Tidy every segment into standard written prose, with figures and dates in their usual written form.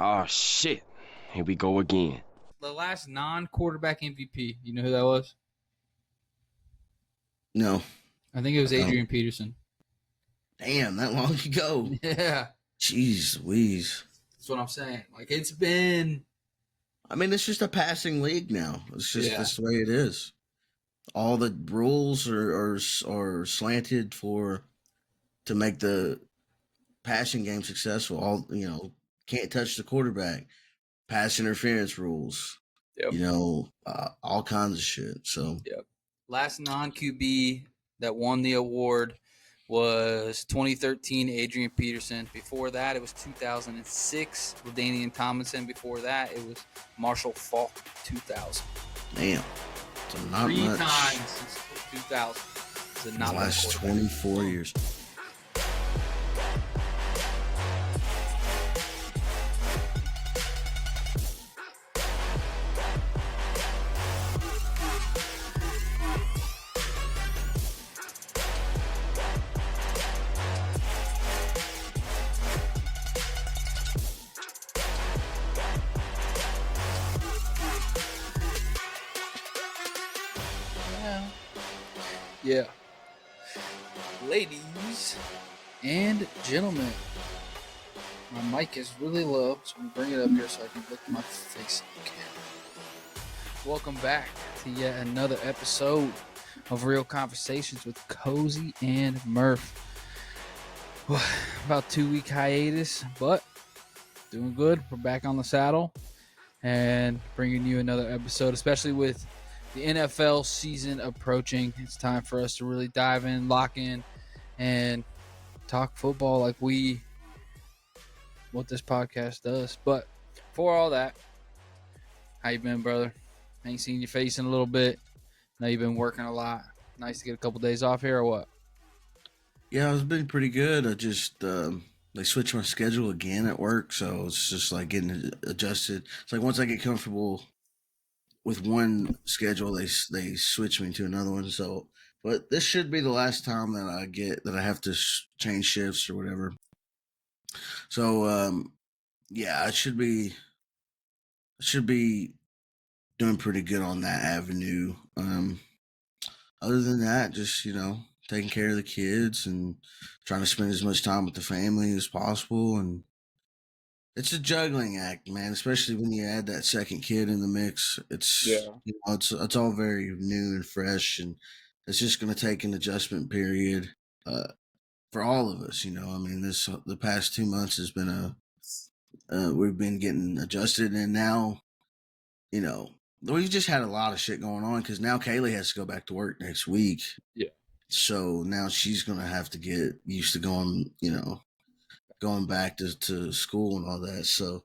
Oh, shit. Here we go again. The last non-quarterback MVP. You know who that was? No. I think it was Adrian Peterson. Damn, that long ago. Yeah. Jeez Louise. That's what I'm saying. Like, it's been... I mean, it's just a passing league now. It's just that's the way it is. All the rules are slanted to make the passing game successful. All can't touch the quarterback. Pass interference rules. Yep. All kinds of shit. So Last non-QB that won the award was 2013 Adrian Peterson. Before that, it was 2006 LaDainian Tomlinson. Before that, it was Marshall Faulk, 2000. Damn. So not 3 much. times since 2000. So not the last 24 years. Yeah. Ladies and gentlemen, my mic is really low, so I'm going to bring it up here so I can look at my face in the camera. Welcome back to yet another episode of Real Conversations with Cozy and Murph. About 2-week hiatus, but doing good. We're back on the saddle and bringing you another episode, especially with the NFL season approaching. It's time for us to really dive in, lock in, and talk football like what this podcast does. But for all that, how you been, brother? Ain't seen your face in a little bit. Know you've been working a lot. Nice to get a couple days off here, or what? Yeah, it's been pretty good. I just they switched my schedule again at work, so it's just like getting adjusted. It's like once I get comfortable with one schedule, they switch me to another one. So, but this should be the last time that I have to change shifts or whatever. So, I should be doing pretty good on that avenue. Other than that, just taking care of the kids and trying to spend as much time with the family as possible. And it's a juggling act, man, especially when you add that second kid in the mix. It's it's all very new and fresh, and it's just going to take an adjustment period for all of us. I mean, the past 2 months has been we've been getting adjusted, and now we've just had a lot of shit going on because now Kaylee has to go back to work next week. Yeah. So now she's going to have to get used to going back to school and all that. So,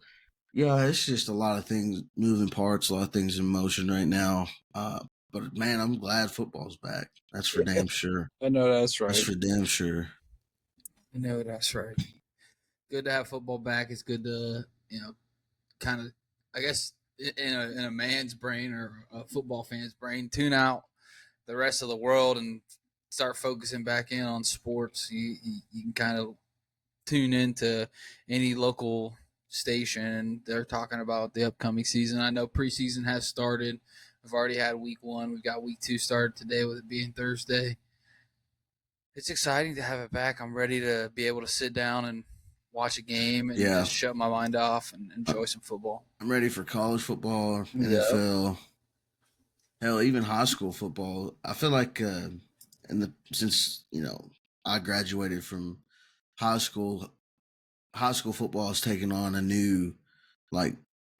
yeah, it's just a lot of things, moving parts, a lot of things in motion right now. But, man, I'm glad football's back. That's for damn sure. I know that's right. That's for damn sure. I know that's right. Good to have football back. It's good to, kind of, I guess, in a man's brain or a football fan's brain, tune out the rest of the world and start focusing back in on sports. You can kind of tune into any local station. They're talking about the upcoming season. I know preseason has started. We've already had week 1. We've got week 2 started today with it being Thursday. It's exciting to have it back. I'm ready to be able to sit down and watch a game and just shut my mind off and enjoy some football. I'm ready for college football, NFL, hell, even high school football. I feel like since I graduated from high school football has taken on a new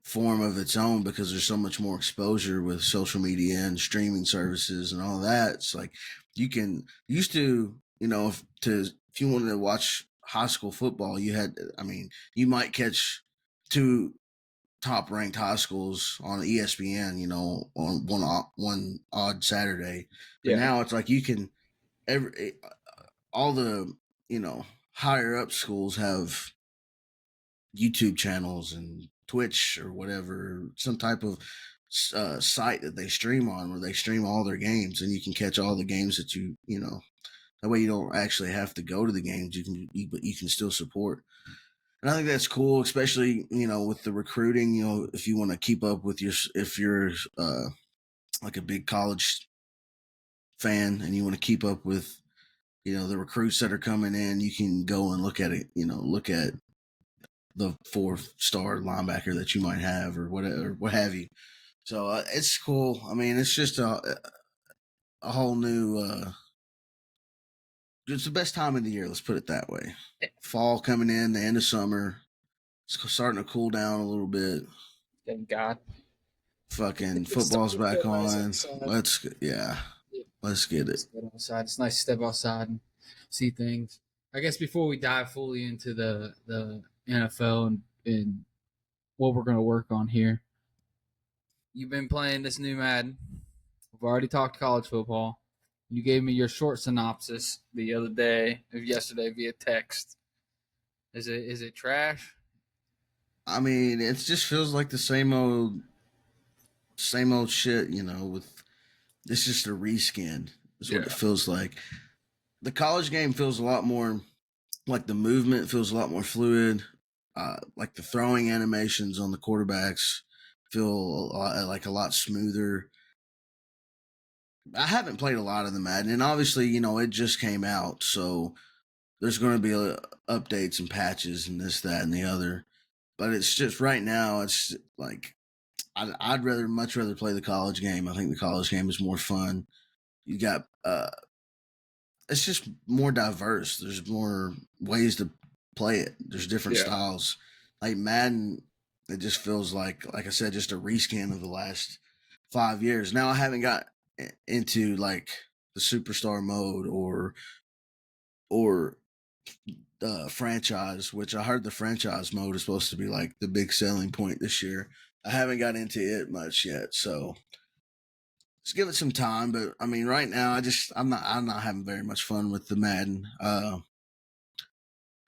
form of its own because there's so much more exposure with social media and streaming services and all that. It's like you if you wanted to watch high school football, you might catch 2 top ranked high schools on ESPN, on one odd Saturday. But now it's like you can all the higher up schools have YouTube channels and Twitch or whatever, some type of site that they stream on where they stream all their games, and you can catch all the games that that way you don't actually have to go to the games. But you can still support. And I think that's cool, especially, with the recruiting, if you want to keep up with if you're like a big college fan and you want to keep up with, the recruits that are coming in, you can go and look at it, look at the 4-star linebacker that you might have or whatever, what have you. So it's cool. I mean, it's just a whole new, it's the best time of the year. Let's put it that way. Fall coming in, the end of summer. It's starting to cool down a little bit. Thank God. Fucking football's back on. Let's get it. Let's get outside. It's nice to step outside and see things. I guess before we dive fully into the NFL and what we're going to work on here, you've been playing this new Madden. We've already talked college football. You gave me your short synopsis the other day or yesterday via text. Is it trash? I mean, it just feels like the same old shit, with it's just a reskin is what it feels like. The college game feels a lot more like the movement feels a lot more fluid. Like the throwing animations on the quarterbacks feel a lot smoother. I haven't played a lot of the Madden, and obviously, it just came out, so there's going to be updates and patches and this, that, and the other. But it's just right now, it's like I'd much rather play the college game. I think the college game is more fun. You got it's just more diverse. There's more ways to play it. There's different styles. Like Madden, it just feels like I said, just a reskin of the last 5 years. Now I haven't got into like the superstar mode or franchise, which I heard the franchise mode is supposed to be like the big selling point this year. I haven't got into it much yet, so let's give it some time. But I mean, right now, I'm not having very much fun with the Madden.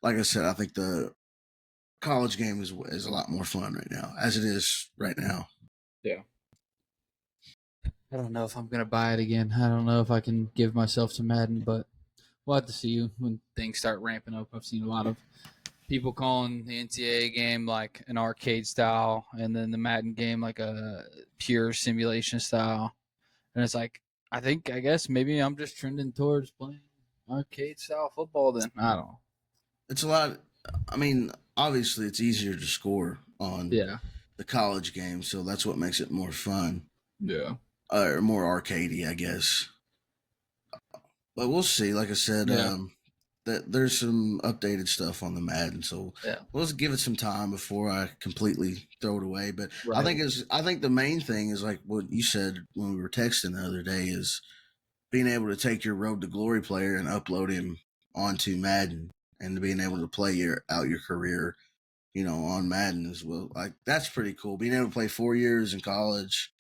Like I said, I think the college game is a lot more fun right now, as it is right now. Yeah. I don't know if I'm gonna buy it again. I don't know if I can give myself to Madden, but we'll have to see when things start ramping up. I've seen a lot of people calling the NCAA game like an arcade style, and then the Madden game like a pure simulation style. And it's like, I guess maybe I'm just trending towards playing arcade style football. Then I don't know. It's a lot. I mean, obviously, it's easier to score on the college game, so that's what makes it more fun. Yeah. Or more arcadey, I guess. But we'll see. Like I said, that there's some updated stuff on the Madden, so let's give it some time before I completely throw it away. But I think the main thing is like what you said when we were texting the other day is being able to take your Road to Glory player and upload him onto Madden and being able to play out your career, on Madden as well. Like that's pretty cool. Being able to play 4 years in college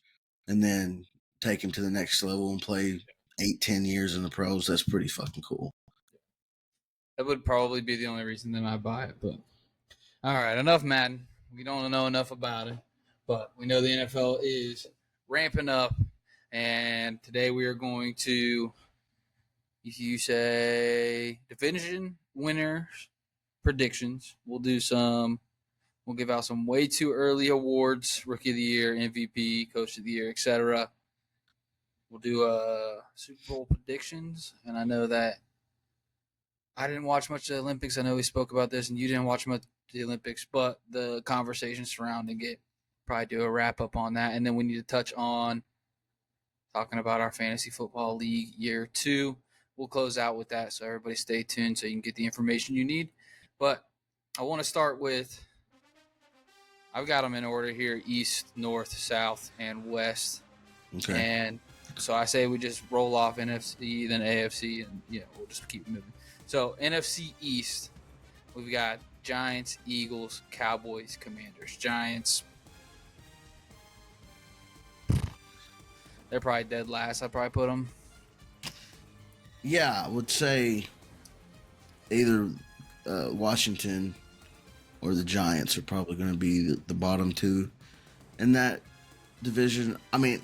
and then take him to the next level and play 8-10 years in the pros, that's pretty fucking cool. That would probably be the only reason that I buy it. But all right, enough Madden. We don't know enough about it, but we know the NFL is ramping up, and today we are going to, if you say division winners predictions, we'll give out some way too early awards: Rookie of the Year, MVP, Coach of the Year, etc. We'll do Super Bowl predictions, and I know that I didn't watch much of the Olympics. I know we spoke about this, and you didn't watch much of the Olympics, but the conversation surrounding it, probably do a wrap-up on that. And then we need to touch on talking about our Fantasy Football League Year 2. We'll close out with that, so everybody stay tuned so you can get the information you need. But I want to start with, I've got them in order here: East, North, South, and West. Okay. And so I say we just roll off NFC, then AFC, and we'll just keep moving. So NFC East, we've got Giants, Eagles, Cowboys, Commanders. Giants, they're probably dead last. I'd probably put them. Yeah, I would say either Washington or the Giants are probably going to be the bottom two in that division. I mean,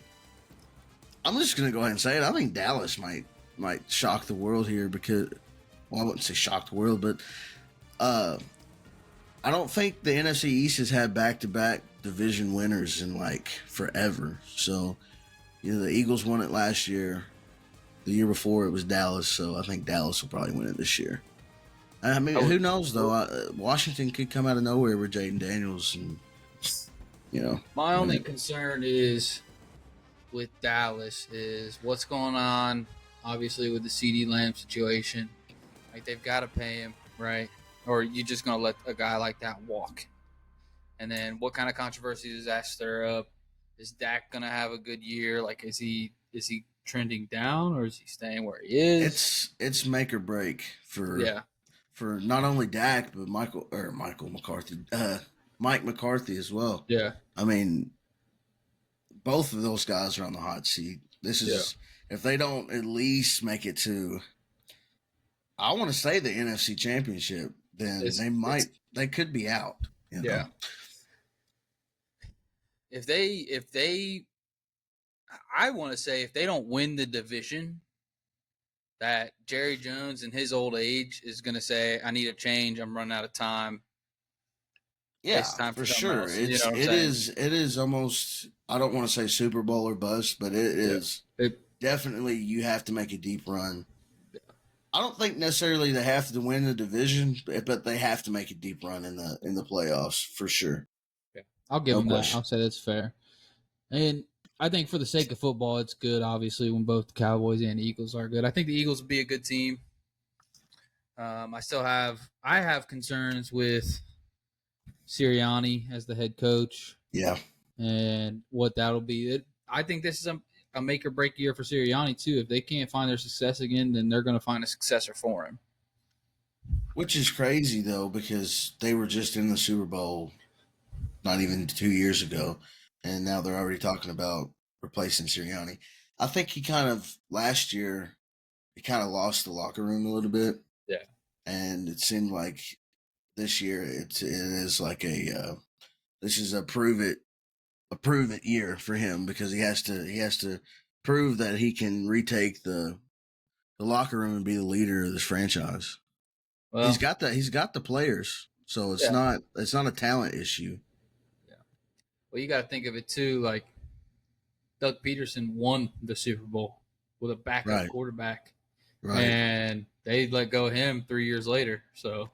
I'm just going to go ahead and say it. I think Dallas might shock the world here because, well, I wouldn't say shock the world, but I don't think the NFC East has had back-to-back division winners in like forever. So, the Eagles won it last year. The year before it was Dallas, so I think Dallas will probably win it this year. I mean, who knows though? Washington could come out of nowhere with Jaden Daniels, and My only concern is with Dallas is what's going on. Obviously, with the CD Lamb situation, like they've got to pay him, right? Or you just gonna let a guy like that walk? And then what kind of controversy does that stir up? Is Dak gonna have a good year? Like, is he trending down or is he staying where he is? It's make or break for not only Dak but Mike McCarthy as well. Yeah. I mean, both of those guys are on the hot seat. This is if they don't at least make it to, I want to say the NFC Championship, then they could be out. Yeah. If they I want to say if they don't win the division, that Jerry Jones in his old age is going to say, I need a change. I'm running out of time. Yeah, it's time for sure. Else. It is almost, I don't want to say Super Bowl or bust, but it is definitely you have to make a deep run. Yeah. I don't think necessarily they have to win the division, but they have to make a deep run in the playoffs for sure. Yeah. I'll give them that. I'll say that's fair. And I think for the sake of football, it's good, obviously, when both the Cowboys and the Eagles are good. I think the Eagles will be a good team. I have concerns with Sirianni as the head coach. Yeah. And what that'll be. I think this is a make or break year for Sirianni, too. If they can't find their success again, then they're going to find a successor for him. Which is crazy, though, because they were just in the Super Bowl not even 2 years ago. And now they're already talking about replacing Sirianni. I think last year, he kind of lost the locker room a little bit. Yeah. And it seemed like this year it is like this is a prove it year for him, because he has to prove that he can retake the locker room and be the leader of this franchise. Well, he's got the players, so it's not a talent issue. Well, you got to think of it, too, like Doug Peterson won the Super Bowl with a backup quarterback. Right. And they let go of him 3 years later. So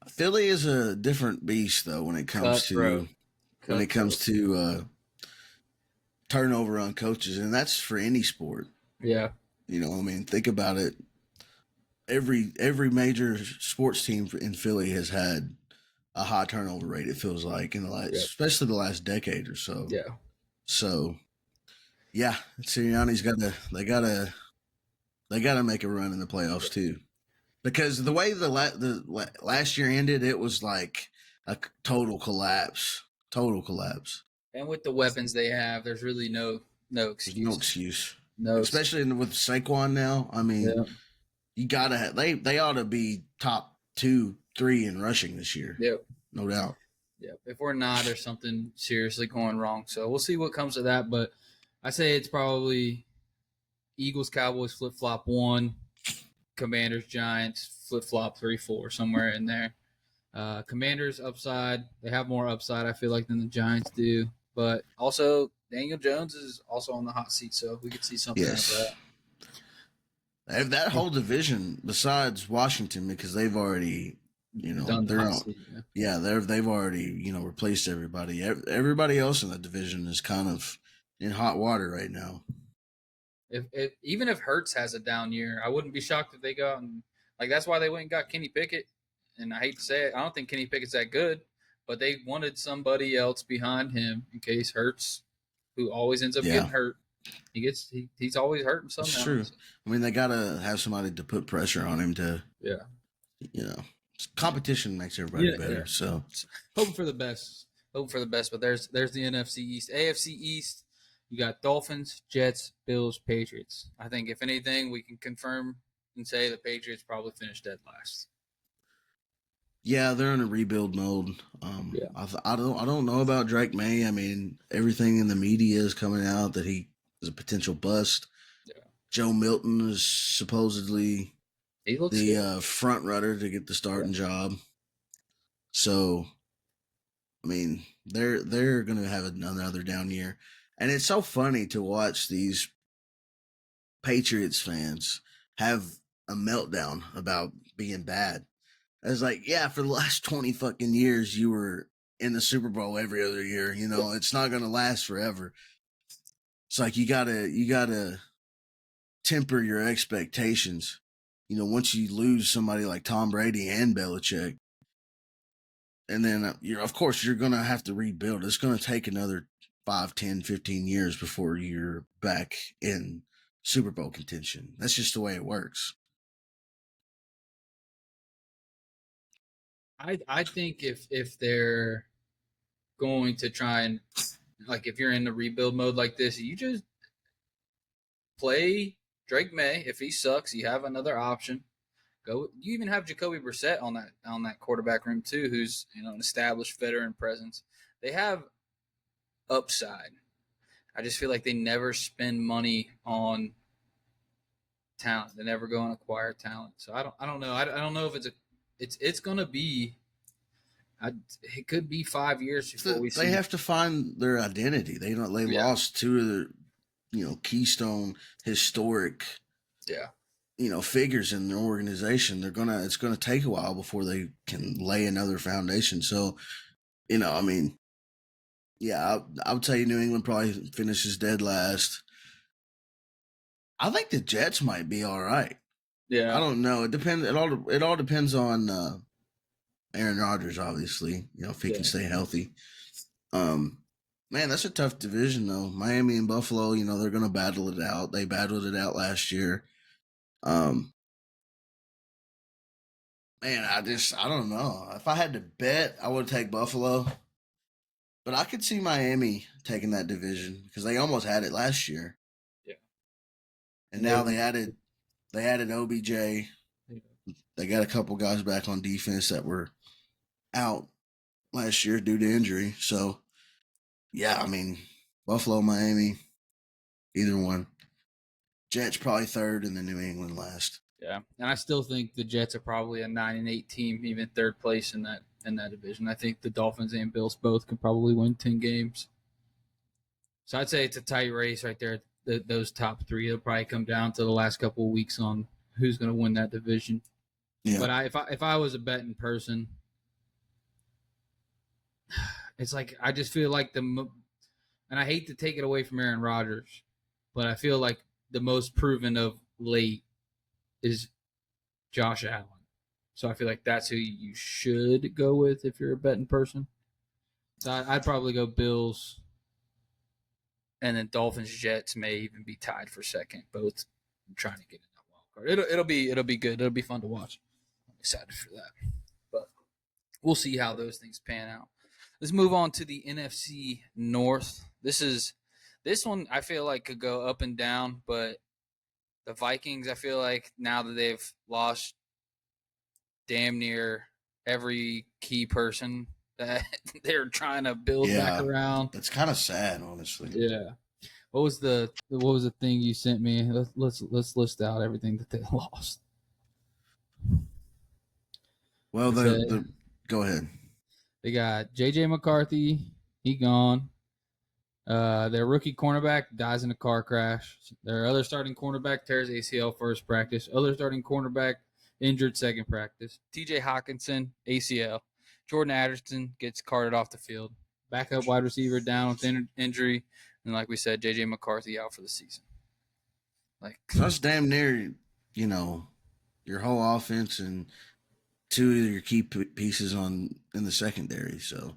Philly is a different beast, though, when it comes to turnover on coaches, and that's for any sport. Yeah. Think about it. Every major sports team in Philly has had a high turnover rate, it feels like, in the last, especially the last decade or so. Yeah. So, yeah, Sirianni's they gotta make a run in the playoffs too, because the way the last year ended, it was like a total collapse. And with the weapons they have, there's really no excuse. There's no excuse. No, especially with Saquon now. I mean, you gotta have, they ought to be top 2-3 in rushing this year. Yep. No doubt. Yep. If we're not, there's something seriously going wrong. So we'll see what comes of that. But I say it's probably Eagles, Cowboys, flip-flop 1, Commanders, Giants, flip-flop 3-4, somewhere in there. Commanders upside. They have more upside, I feel like, than the Giants do. But also, Daniel Jones is also on the hot seat, so we could see something like that. That whole division, besides Washington, because they've already, they're on. Yeah, they've already, replaced everybody. Everybody else in the division is kind of in hot water right now. Even if Hurts has a down year, I wouldn't be shocked if they go out and that's why they went and got Kenny Pickett. And I hate to say it, I don't think Kenny Pickett's that good, but they wanted somebody else behind him in case Hurts, who always ends up getting hurt. He's always hurting somehow. It's true. I mean, they gotta have somebody to put pressure on him to. Yeah. Competition makes everybody better. Yeah. So hoping for the best. But there's the NFC East, AFC East. You got Dolphins, Jets, Bills, Patriots. I think if anything, we can confirm and say the Patriots probably finished dead last. Yeah, they're in a rebuild mode. I don't know about Drake May. I mean, everything in the media is coming out that he is a potential bust. Yeah. Joe Milton is supposedly the front runner to get the starting job. So, I mean, they're going to have another down year. And it's so funny to watch these Patriots fans have a meltdown about being bad. I was like, yeah, for the last 20 fucking years, you were in the Super Bowl every other year. You know, it's not going to last forever. It's like you gotta temper your expectations. You know, once you lose somebody like Tom Brady and Belichick, and then you're of course you're gonna have to rebuild. It's gonna take another 5, 10, 15 years before you're back in Super Bowl contention. That's just the way it works. I think if they're going to try and, like, if you're in the rebuild mode like this, you just play Drake May. If he sucks, you have another option. Go. You even have Jacoby Brissett on that quarterback room too, who's an established veteran presence. They have upside. I just feel like they never spend money on talent. They never go and acquire talent. So I don't know. I don't know if it's gonna be. It could be 5 years before we see. They have to find their identity. They lost two of the keystone historic figures in their organization. It's gonna take a while before they can lay another foundation. So, I mean, yeah, I would tell you New England probably finishes dead last. I think the Jets might be all right. Yeah, I don't know. It depends. It all depends on Aaron Rodgers, obviously. If he can stay healthy. Man, that's a tough division though. Miami and Buffalo, they're gonna battle it out. They battled it out last year. Man, I don't know. If I had to bet, I would take Buffalo. But I could see Miami taking that division because they almost had it last year. Yeah. And now they added OBJ. Yeah. They got a couple guys back on defense that were out last year due to injury. So, yeah, I mean, Buffalo, Miami, either one. Jets probably third, and then New England last. Yeah, and I still think the Jets are probably a 9-8 team, even third place in that division. I think the Dolphins and Bills both could probably win 10 games. So I'd say it's a tight race right there. Those top three. It'll probably come down to the last couple of weeks on who's going to win that division. Yeah. But if I was a betting person, it's like I just feel like and I hate to take it away from Aaron Rodgers, but I feel like the most proven of late is Josh Allen. So I feel like that's who you should go with if you're a betting person. So I'd probably go Bills, and then Dolphins, Jets may even be tied for second, both trying to get in that wild card. It'll be good. It'll be fun to watch. I'm excited for that. But we'll see how those things pan out. Let's move on to the NFC North. This one I feel like could go up and down, but the Vikings, I feel like now that they've lost damn near every key person that they're trying to build back around. It's kind of sad, honestly. Yeah. What was the thing you sent me? Let's list out everything that they lost. Well, go ahead. They got J.J. McCarthy. He gone. Their rookie cornerback dies in a car crash. Their other starting cornerback tears ACL first practice. Other starting cornerback injured second practice. TJ Hawkinson, ACL. Jordan Addison gets carted off the field. Backup wide receiver down with injury. And like we said, J.J. McCarthy out for the season. That's damn near, your whole offense and two of your key pieces in the secondary. So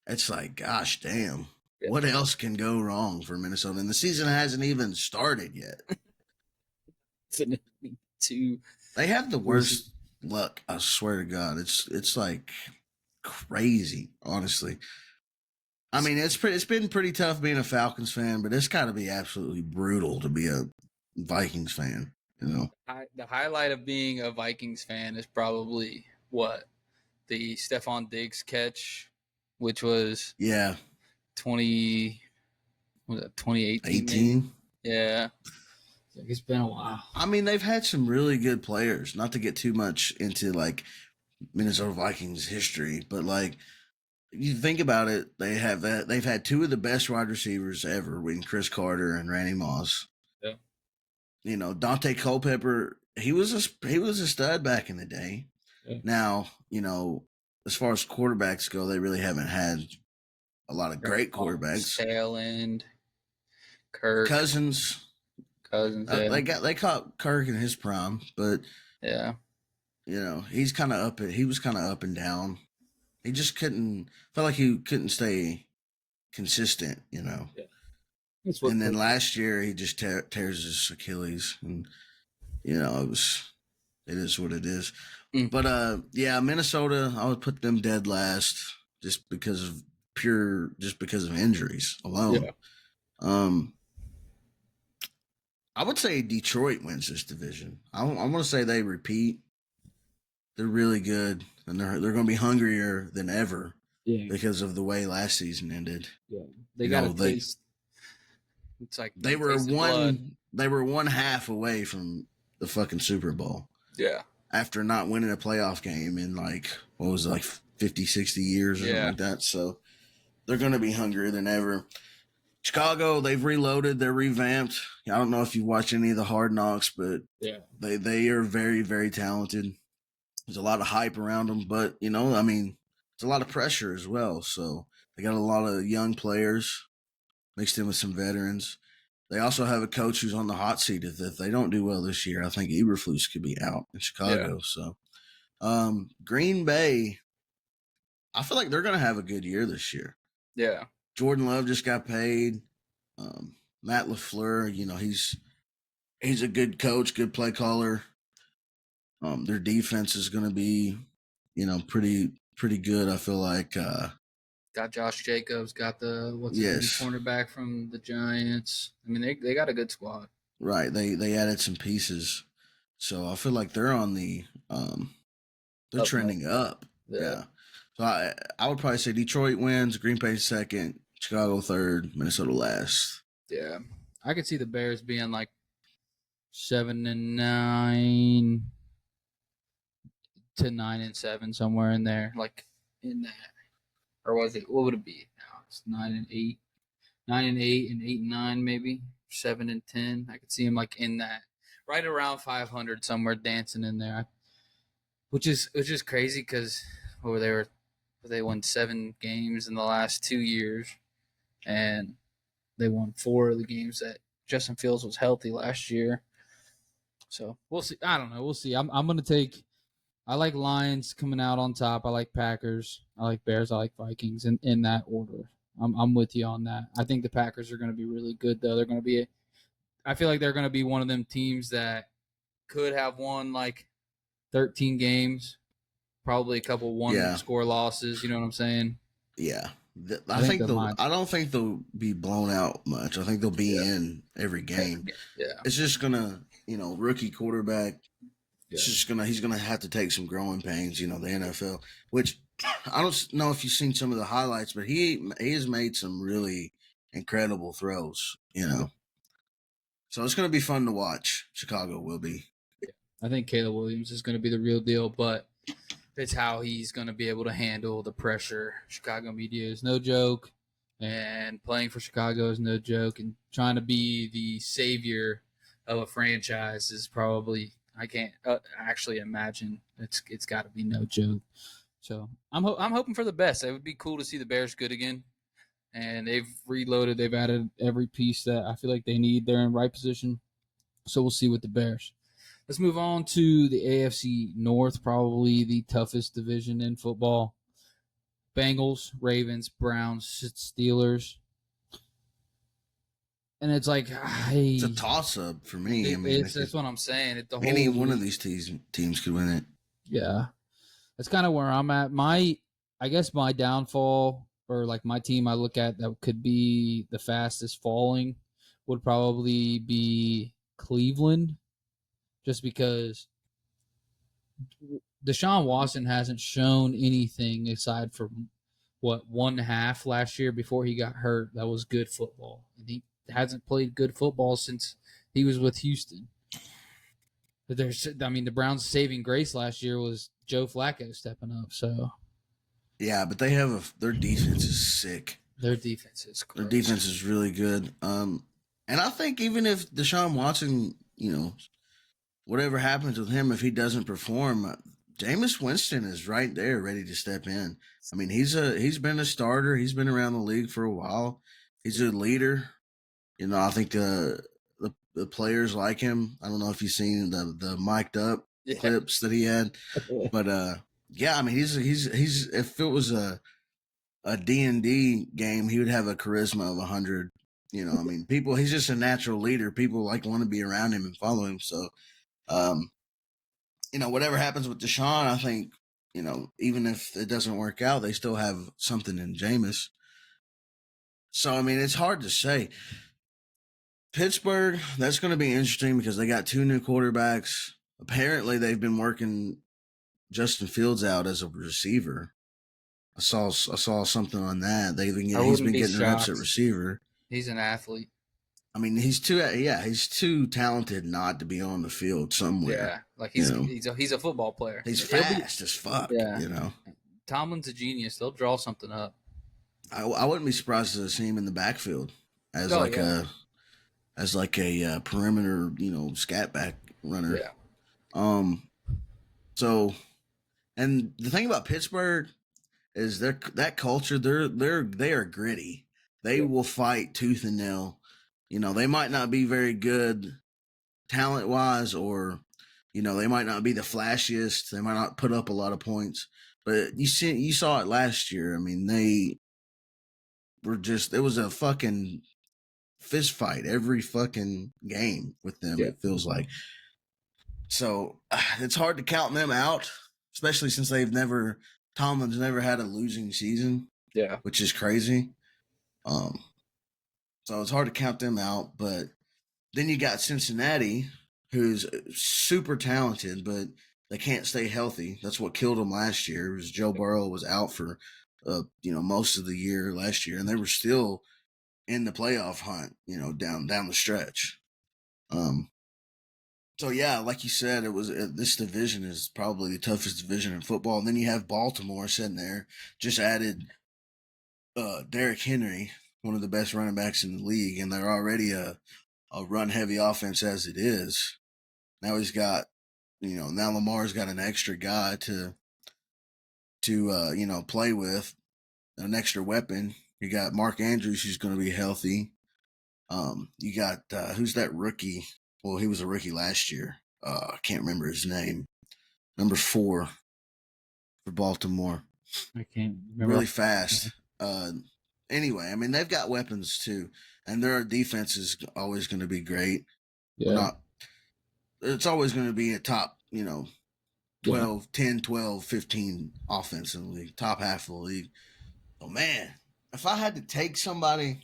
it's like, gosh, damn. Yeah. What else can go wrong for Minnesota? And the season hasn't even started yet. They have the worst luck, I swear to God. It's like crazy, honestly. I mean, it's been pretty tough being a Falcons fan, but it's got to be absolutely brutal to be a Vikings fan, The highlight of being a Vikings fan is probably the Stephon Diggs catch, which was 2018? Yeah. It's been a while. I mean, they've had some really good players. Not to get too much into like Minnesota Vikings history, but like you think about it, they've had two of the best wide receivers ever in Chris Carter and Randy Moss. Yeah. You know, Dante Culpepper, he was a stud back in the day. Yeah. Now, you know, as far as quarterbacks go, they really haven't had a lot of great quarterbacks. Tail end, Kirk, Cousins. Yeah. They caught Kirk in his prime, but yeah, you know, he was kind of up and down. He just felt like he couldn't stay consistent, you know. Yeah. And then last year he just tears his Achilles, and you know, it is what it is. But yeah, Minnesota, I would put them dead last just because of injuries alone. Yeah. I would say Detroit wins this division. I want to say they repeat. They're really good, and they're going to be hungrier than ever. Yeah. Because of the way last season ended. Yeah, they got a taste. It's like they were one half away from the fucking Super Bowl. Yeah. After not winning a playoff game in like, what was it, like 50, 60 years or something like that. So they're going to be hungrier than ever. Chicago, they've reloaded, they're revamped. I don't know if you watch any of the Hard Knocks, but they are very, very talented. There's a lot of hype around them, but you know, I mean, it's a lot of pressure as well. So they got a lot of young players mixed in with some veterans. They also have a coach who's on the hot seat. If they don't do well this year, I think Eberflus could be out in Chicago. Yeah. So Green Bay, I feel like they're going to have a good year this year. Yeah. Jordan Love just got paid. Matt LaFleur, you know, he's a good coach, good play caller. Their defense is going to be, you know, pretty good. I feel like got Josh Jacobs, got the cornerback from the Giants. I mean, they got a good squad. Right. They added some pieces, so I feel like they're on the they're trending up. Yeah. So I would probably say Detroit wins, Green Bay second, Chicago third, Minnesota last. Yeah, I could see the Bears being like 7-9 to 9-7, somewhere in there, like in that. Or was it? What would it be now? It's 9-8, 9-8, and 8-9, maybe 7-10. I could see him like in that, right around 500, somewhere dancing in there. Which is crazy because they won 7 games in the last 2 years, and they won 4 of the games that Justin Fields was healthy last year. So we'll see. I don't know. We'll see. I'm gonna take. I like Lions coming out on top. I like Packers. I like Bears. I like Vikings in that order. I'm with you on that. I think the Packers are going to be really good, though. They're going to be I feel like they're going to be one of them teams that could have won like 13 games, probably a couple one-score losses. You know what I'm saying? Yeah. I don't think they'll be blown out much. I think they'll be in every game. Yeah. It's just going to, you know, rookie quarterback. It's just he's gonna have to take some growing pains, you know, the NFL. Which I don't know if you've seen some of the highlights, but he has made some really incredible throws, you know. So it's gonna be fun to watch. Chicago will be. I think Caleb Williams is gonna be the real deal, but it's how he's gonna be able to handle the pressure. Chicago media is no joke, and playing for Chicago is no joke, and trying to be the savior of a franchise is probably. I can't actually imagine. It's got to be no joke. So I'm hoping for the best. It would be cool to see the Bears good again, and they've reloaded. They've added every piece that I feel like they need. They're in right position. So we'll see with the Bears. Let's move on to the AFC North, probably the toughest division in football. Bengals, Ravens, Browns, Steelers. And it's like it's a toss-up for me. That's what I'm saying. Any one of these teams could win it. Yeah, that's kind of where I'm at. I guess my downfall, or like my team I look at that could be the fastest falling, would probably be Cleveland, just because Deshaun Watson hasn't shown anything aside from 1.5 last year before he got hurt. That was good football, and he hasn't played good football since he was with Houston. But the Browns' saving grace last year was Joe Flacco stepping up. So Yeah, but they have their defense is sick. their defense is Their gross. defense is really good. And I think even if Deshaun Watson, whatever happens with him, if he doesn't perform, Jameis Winston is right there, ready to step in. I mean, he's been a starter. He's been around the league for a while. He's a leader. I think the players like him. I don't know if you've seen the mic'd up clips that he had, but yeah, I mean, he's if it was a D&D game, he would have a charisma of 100. I mean, people. He's just a natural leader. People want to be around him and follow him. So, whatever happens with Deshaun, I think, even if it doesn't work out, they still have something in Jameis. So, I mean, it's hard to say. Pittsburgh, that's going to be interesting because they got 2 new quarterbacks. Apparently, they've been working Justin Fields out as a receiver. I saw something on that. He's been getting reps at receiver. He's an athlete. I mean, he's too talented not to be on the field somewhere. Yeah, he's a football player. He's fast as fuck. Yeah. Tomlin's a genius. They'll draw something up. I wouldn't be surprised to see him in the backfield as a perimeter, scat back runner. Yeah. So, and the thing about Pittsburgh is that culture. They are gritty. They will fight tooth and nail. They might not be very good talent wise, or they might not be the flashiest. They might not put up a lot of points, but you saw it last year. I mean, they were it was a fucking fist fight every fucking game with them. Yeah. It feels like. So it's hard to count them out, especially since Tomlin's never had a losing season. Yeah, which is crazy. So it's hard to count them out, but then you got Cincinnati, who's super talented, but they can't stay healthy. That's what killed them last year. Was Joe Burrow was out for, most of the year last year, and they were still in the playoff hunt, down the stretch. So yeah, like you said, it was this division is probably the toughest division in football. And then you have Baltimore sitting there, just added Derrick Henry, one of the best running backs in the league, and they're already a run-heavy offense as it is. Now he's got, now Lamar's got an extra guy to play with, an extra weapon. You got Mark Andrews, who's going to be healthy. You got, who's that rookie? Well, he was a rookie last year. I can't remember his name. Number 4 for Baltimore. I can't remember. Really fast. Anyway, I mean, they've got weapons too, and their defense is always going to be great. Yeah. It's always going to be a top, 12, 10, 12, 15 offense in the league, top half of the league. Oh, man, if I had to take somebody,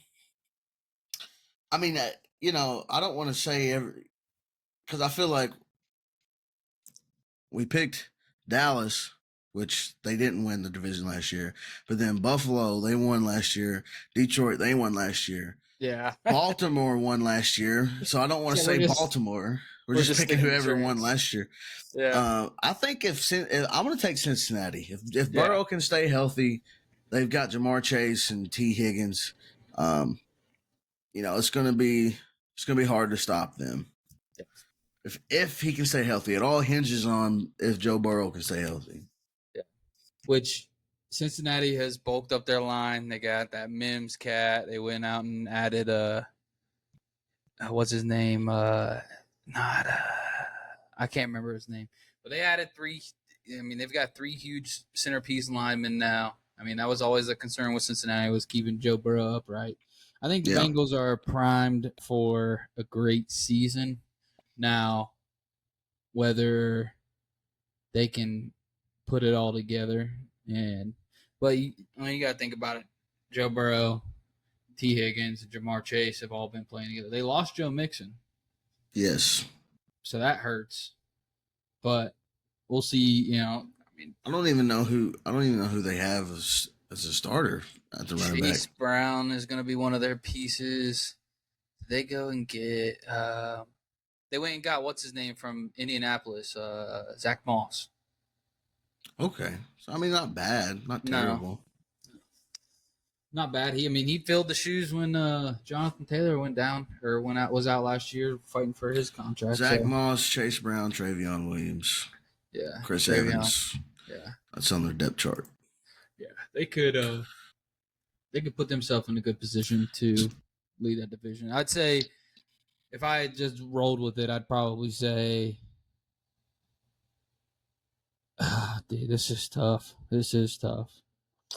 I mean, I don't want to say because I feel like we picked Dallas, which they didn't win the division last year. But then Buffalo, they won last year. Detroit, they won last year. Yeah. Baltimore won last year. So I don't want to say Baltimore. We're just picking whoever won last year. Yeah. I think I'm going to take Cincinnati. If Burrow can stay healthy, they've got Jamar Chase and T. Higgins. It's going to be hard to stop them. If he can stay healthy. It all hinges on if Joe Burrow can stay healthy. Yeah. Which Cincinnati has bulked up their line. They got that Mims cat. They went out and added what's his name? I can't remember his name. But they added 3. I mean, they've got 3 huge centerpiece linemen now. I mean, that was always a concern with Cincinnati, was keeping Joe Burrow upright. I think the Bengals are primed for a great season. Now, whether they can put it all together, but you got to think about it. Joe Burrow, T. Higgins, and Jamar Chase have all been playing together. They lost Joe Mixon. Yes. So that hurts. But we'll see, I don't even know who they have as a starter at the running back. Chase Brown is going to be one of their pieces. They go and get They went and got what's his name from Indianapolis, Zach Moss. Okay, so I mean, not bad, not No. terrible. Not bad. He filled the shoes when Jonathan Taylor went down or was out last year fighting for his contract. Zach Moss, Chase Brown, Travion Williams, Yeah, Chris Travion. Evans. Yeah, that's on their depth chart. Yeah, they could put themselves in a good position to lead that division. I'd say if I had just rolled with it, I'd probably say, dude, this is tough.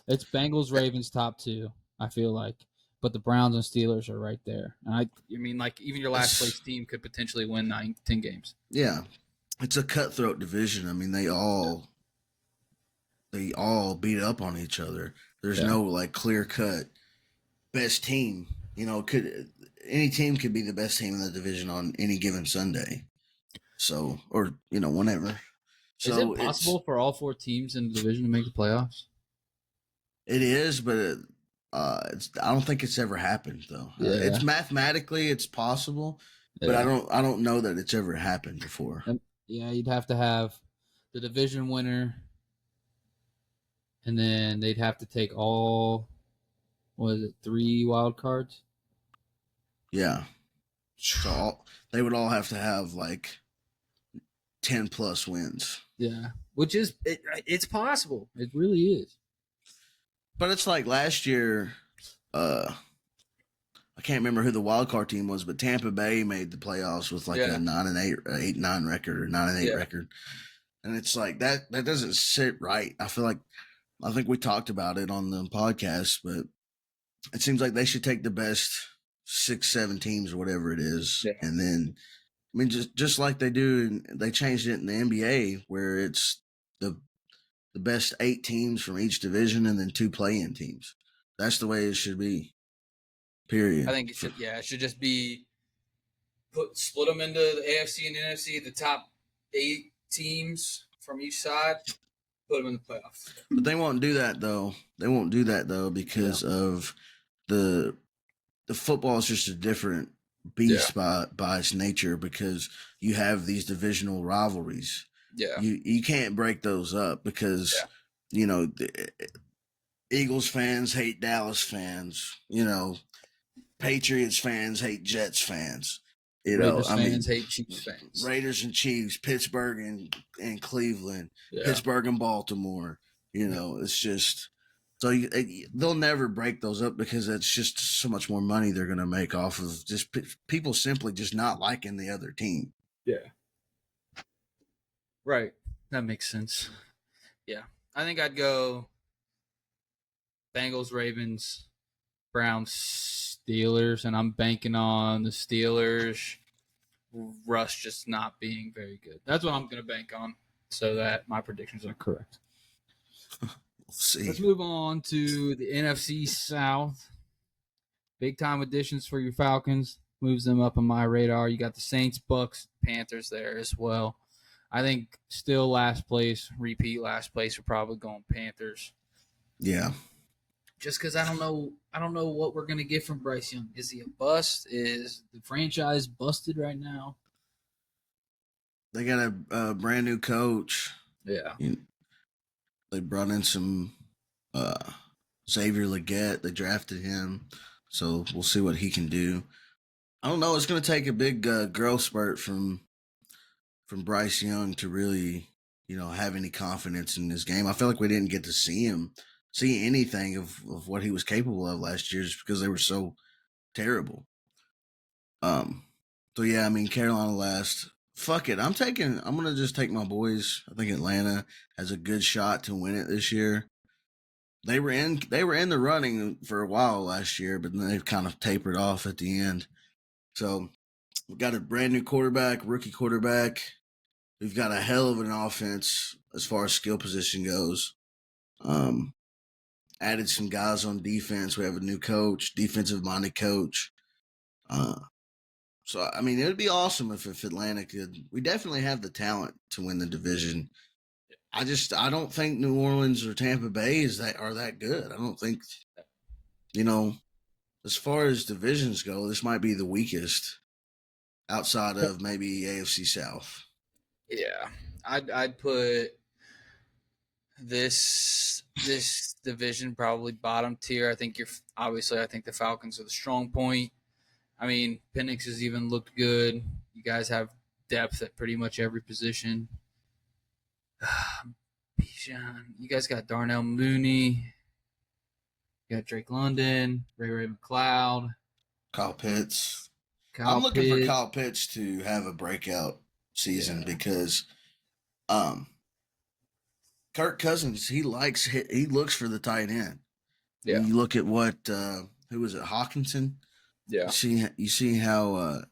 It's Bengals, Ravens top 2, I feel like. But the Browns and Steelers are right there. And I mean, like, even your last place team could potentially win 9-10 games. Yeah. It's a cutthroat division. I mean, they all beat up on each other. There's no, like, clear-cut best team. You know, any team could be the best team in the division on any given Sunday. So, or, you know, whenever. So is it possible for all 4 teams in the division to make the playoffs? It is, but I don't think it's ever happened though. Yeah. It's mathematically it's possible, but I don't know that it's ever happened before. Yeah, you'd have to have the division winner, and then they'd have to take all, 3 wild cards? Yeah. So they would all have to have like 10 plus wins. Yeah, which is it's possible. It really is. But it's like last year, I can't remember who the wild card team was, but Tampa Bay made the playoffs with like a 9-8, 8-9 record or 9-8 record, and it's like that doesn't sit right. I think we talked about it on the podcast, but it seems like they should take the best 6-7 teams or whatever it is, and then I mean just like they do, they changed it in the NBA where it's the best 8 teams from each division and then 2 play-in teams. That's the way it should be. Period. I think it should. Yeah, it should just be split them into the AFC and NFC. The top 8 teams from each side, put them in the playoffs. But they won't do that though. Because of the football is just a different beast by its nature because you have these divisional rivalries. Yeah, you can't break those up because you know the Eagles fans hate Dallas fans. You know, Patriots fans hate Jets fans. You Raiders fans hate Chiefs fans. Raiders and Chiefs, Pittsburgh and Cleveland, Pittsburgh and Baltimore. You know, it's just so they'll never break those up because it's just so much more money they're going to make off of just people simply just not liking the other team. Yeah. Right. That makes sense. Yeah. I think I'd go Bengals, Ravens, Browns, Steelers, and I'm banking on the Steelers rush just not being very good. That's what I'm going to bank on so that my predictions are correct. We'll see. Let's move on to the NFC South. Big time additions for your Falcons. Moves them up on my radar. You got the Saints, Bucks, Panthers there as well. I think still repeat last place. We're probably going Panthers. Yeah. Just because I don't know what we're gonna get from Bryce Young. Is he a bust? Is the franchise busted right now? They got a brand new coach. Yeah. They brought in some Xavier Legette. They drafted him, so we'll see what he can do. I don't know. It's going to take a big growth spurt from Bryce Young to really, you know, have any confidence in this game. I feel like we didn't get to see anything of what he was capable of last year just because they were so terrible. So yeah, I mean, Carolina last. Fuck it. I'm going to just take my boys. I think Atlanta has a good shot to win it this year. They were in the running for a while last year, but then they've kind of tapered off at the end. So we've got a brand new rookie quarterback. We've got a hell of an offense as far as skill position goes. Added some guys on defense. We have a new coach, defensive-minded coach. So, I mean, it would be awesome if Atlanta could. We definitely have the talent to win the division. I don't think New Orleans or Tampa Bay are that good. I don't think, you know, as far as divisions go, this might be the weakest. outside of maybe AFC South. Yeah, I'd put this division probably bottom tier. I think I think the Falcons are the strong point. I mean, Penix has even looked good. You guys have depth at pretty much every position. Bijan, you guys got Darnell Mooney. You got Drake London, Ray McLeod, Kyle Pitts. Kyle I'm looking Pitts. for Kyle Pitts to have a breakout season because Kirk Cousins, he looks for the tight end. Yeah. You look at what who was it, Hawkinson? Yeah. You see how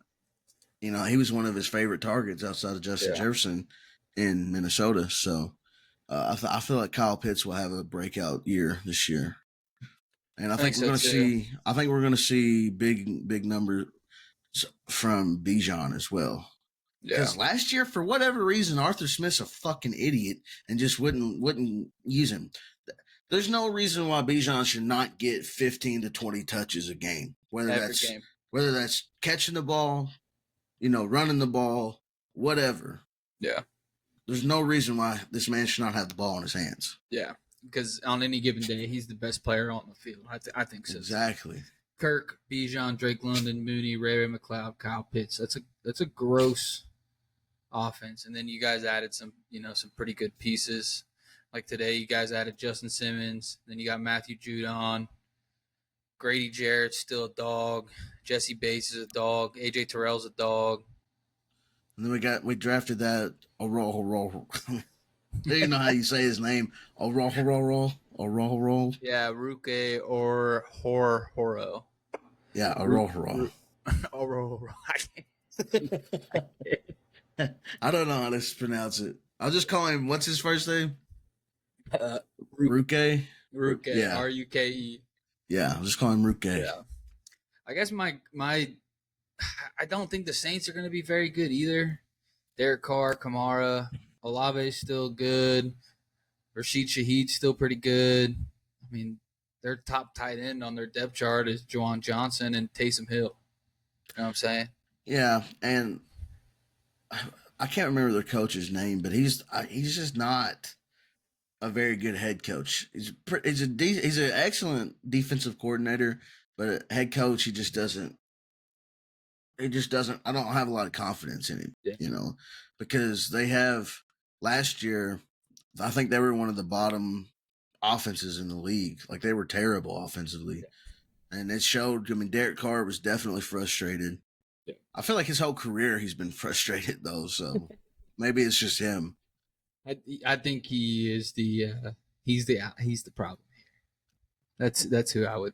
he was one of his favorite targets outside of Justin Jefferson in Minnesota. So I feel like Kyle Pitts will have a breakout year this year, and I think we're going to see. I think we're going to see big numbers from Bijan as well. Because last year, for whatever reason, Arthur Smith's a fucking idiot and just wouldn't use him. There's no reason why Bijan should not get 15 to 20 touches a game. Whether that's catching the ball, running the ball, whatever. Yeah. There's no reason why this man should not have the ball in his hands. Yeah. Because on any given day, he's the best player on the field. I think so. Exactly. Kirk, Bijan, Drake London, Mooney, Ray McLeod, Kyle Pitts. That's a gross offense. And then you guys added some pretty good pieces. Like today, you guys added Justin Simmons. Then you got Matthew Judon. Grady Jarrett's still a dog. Jesse Bates is a dog. AJ Terrell's a dog. And then we drafted that Oroho. I don't even know how you say his name. Oroho. Yeah, Ruke or Horo. Yeah, Oroho. Oroho. I don't know how to pronounce it. I'll just call him. What's his first name? Ruke. Ruke. Yeah. Ruke. Yeah, I'll just call him Ruke. Yeah. I guess my I don't think the Saints are going to be very good either. Derek Carr, Kamara, Olave's still good. Rashid Shaheed's still pretty good. I mean, their top tight end on their depth chart is Juwan Johnson and Taysom Hill. You know what I'm saying? Yeah, and I can't remember their coach's name, but he's just not a very good head coach. He's an excellent defensive coordinator, but a head coach, he just doesn't. I don't have a lot of confidence in him, because they have last year. I think they were one of the bottom offenses in the league. Like they were terrible offensively, and it showed. I mean, Derek Carr was definitely frustrated. Yeah. I feel like his whole career he's been frustrated though. So maybe it's just him. I think he is he's the problem here. That's who I would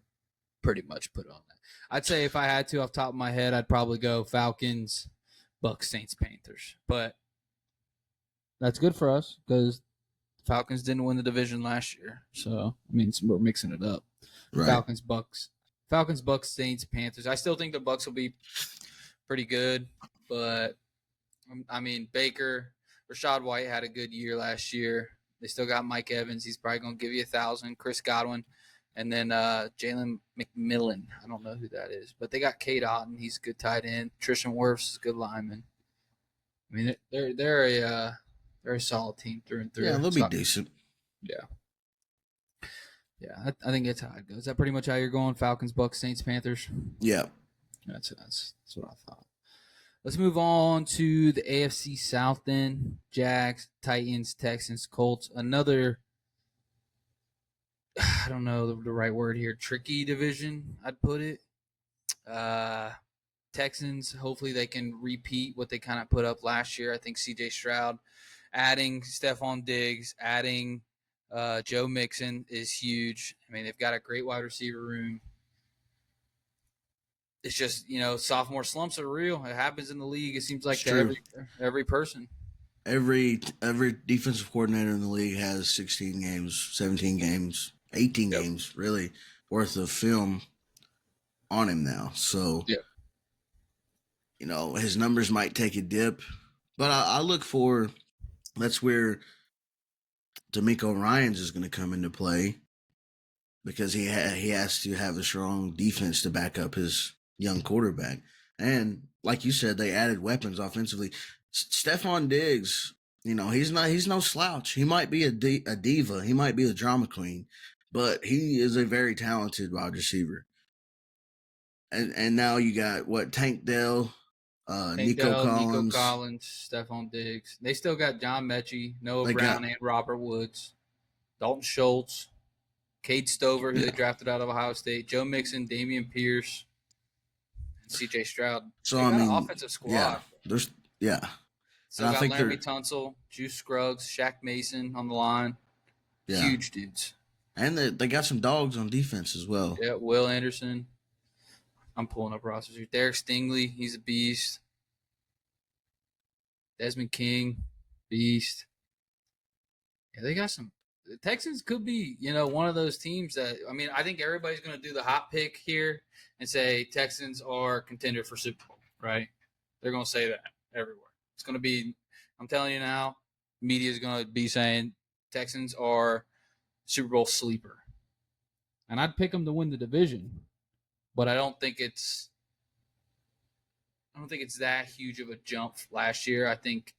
pretty much put on that. I'd say if I had to off the top of my head, I'd probably go Falcons, Bucks, Saints, Panthers. But that's good for us because Falcons didn't win the division last year. So, I mean, we're mixing it up. Right. Falcons, Bucks, Saints, Panthers. I still think the Bucks will be pretty good. But, I mean, Baker, Rashad White had a good year last year. They still got Mike Evans. He's probably going to give you 1,000. Chris Godwin. And then Jalen McMillan. I don't know who that is. But they got Cade Otton. He's a good tight end. Tristan Wirfs is a good lineman. I mean, they're a solid team through and through. Yeah, they'll be decent. Yeah. Yeah, I think that's how it goes. Is that pretty much how you're going? Falcons, Bucks, Saints, Panthers? Yeah. That's what I thought. Let's move on to the AFC South then. Jags, Titans, Texans, Colts. Another, I don't know the right word here, tricky division, I'd put it. Texans, hopefully they can repeat what they kind of put up last year. I think C.J. Stroud, adding Stephon Diggs, adding Joe Mixon is huge. I mean, they've got a great wide receiver room. It's just, sophomore slumps are real. It happens in the league. It seems like to every person. Every defensive coordinator in the league has 16 games, 17 games, 18 games, really, worth of film on him now. So, his numbers might take a dip. But I look for – that's where D'Amico Ryans is going to come into play because he has to have a strong defense to back up his young quarterback. And like you said, they added weapons offensively. Stephon Diggs, he's no slouch. He might be a diva. He might be a drama queen, but he is a very talented wide receiver. And now you got Tank Dell, Nico Collins, Stephon Diggs. They still got John Mechie, Noah Brown, and Robert Woods, Dalton Schultz, Cade Stover, who they drafted out of Ohio State, Joe Mixon, Damian Pierce, and C.J. Stroud. So they got an offensive squad. Still got Larry Tunsil, Juice Scruggs, Shaq Mason on the line. Yeah. Huge dudes. And they got some dogs on defense as well. Yeah, Will Anderson. I'm pulling up rosters here. Derek Stingley, he's a beast. Desmond King, beast. Yeah, they got some. The Texans could be, one of those teams that, I think everybody's going to do the hot pick here and say Texans are contender for Super Bowl, right? They're going to say that everywhere. It's going to be, I'm telling you now, media is going to be saying Texans are Super Bowl sleeper. And I'd pick them to win the division. But I don't think it's that huge of a jump last year. I think,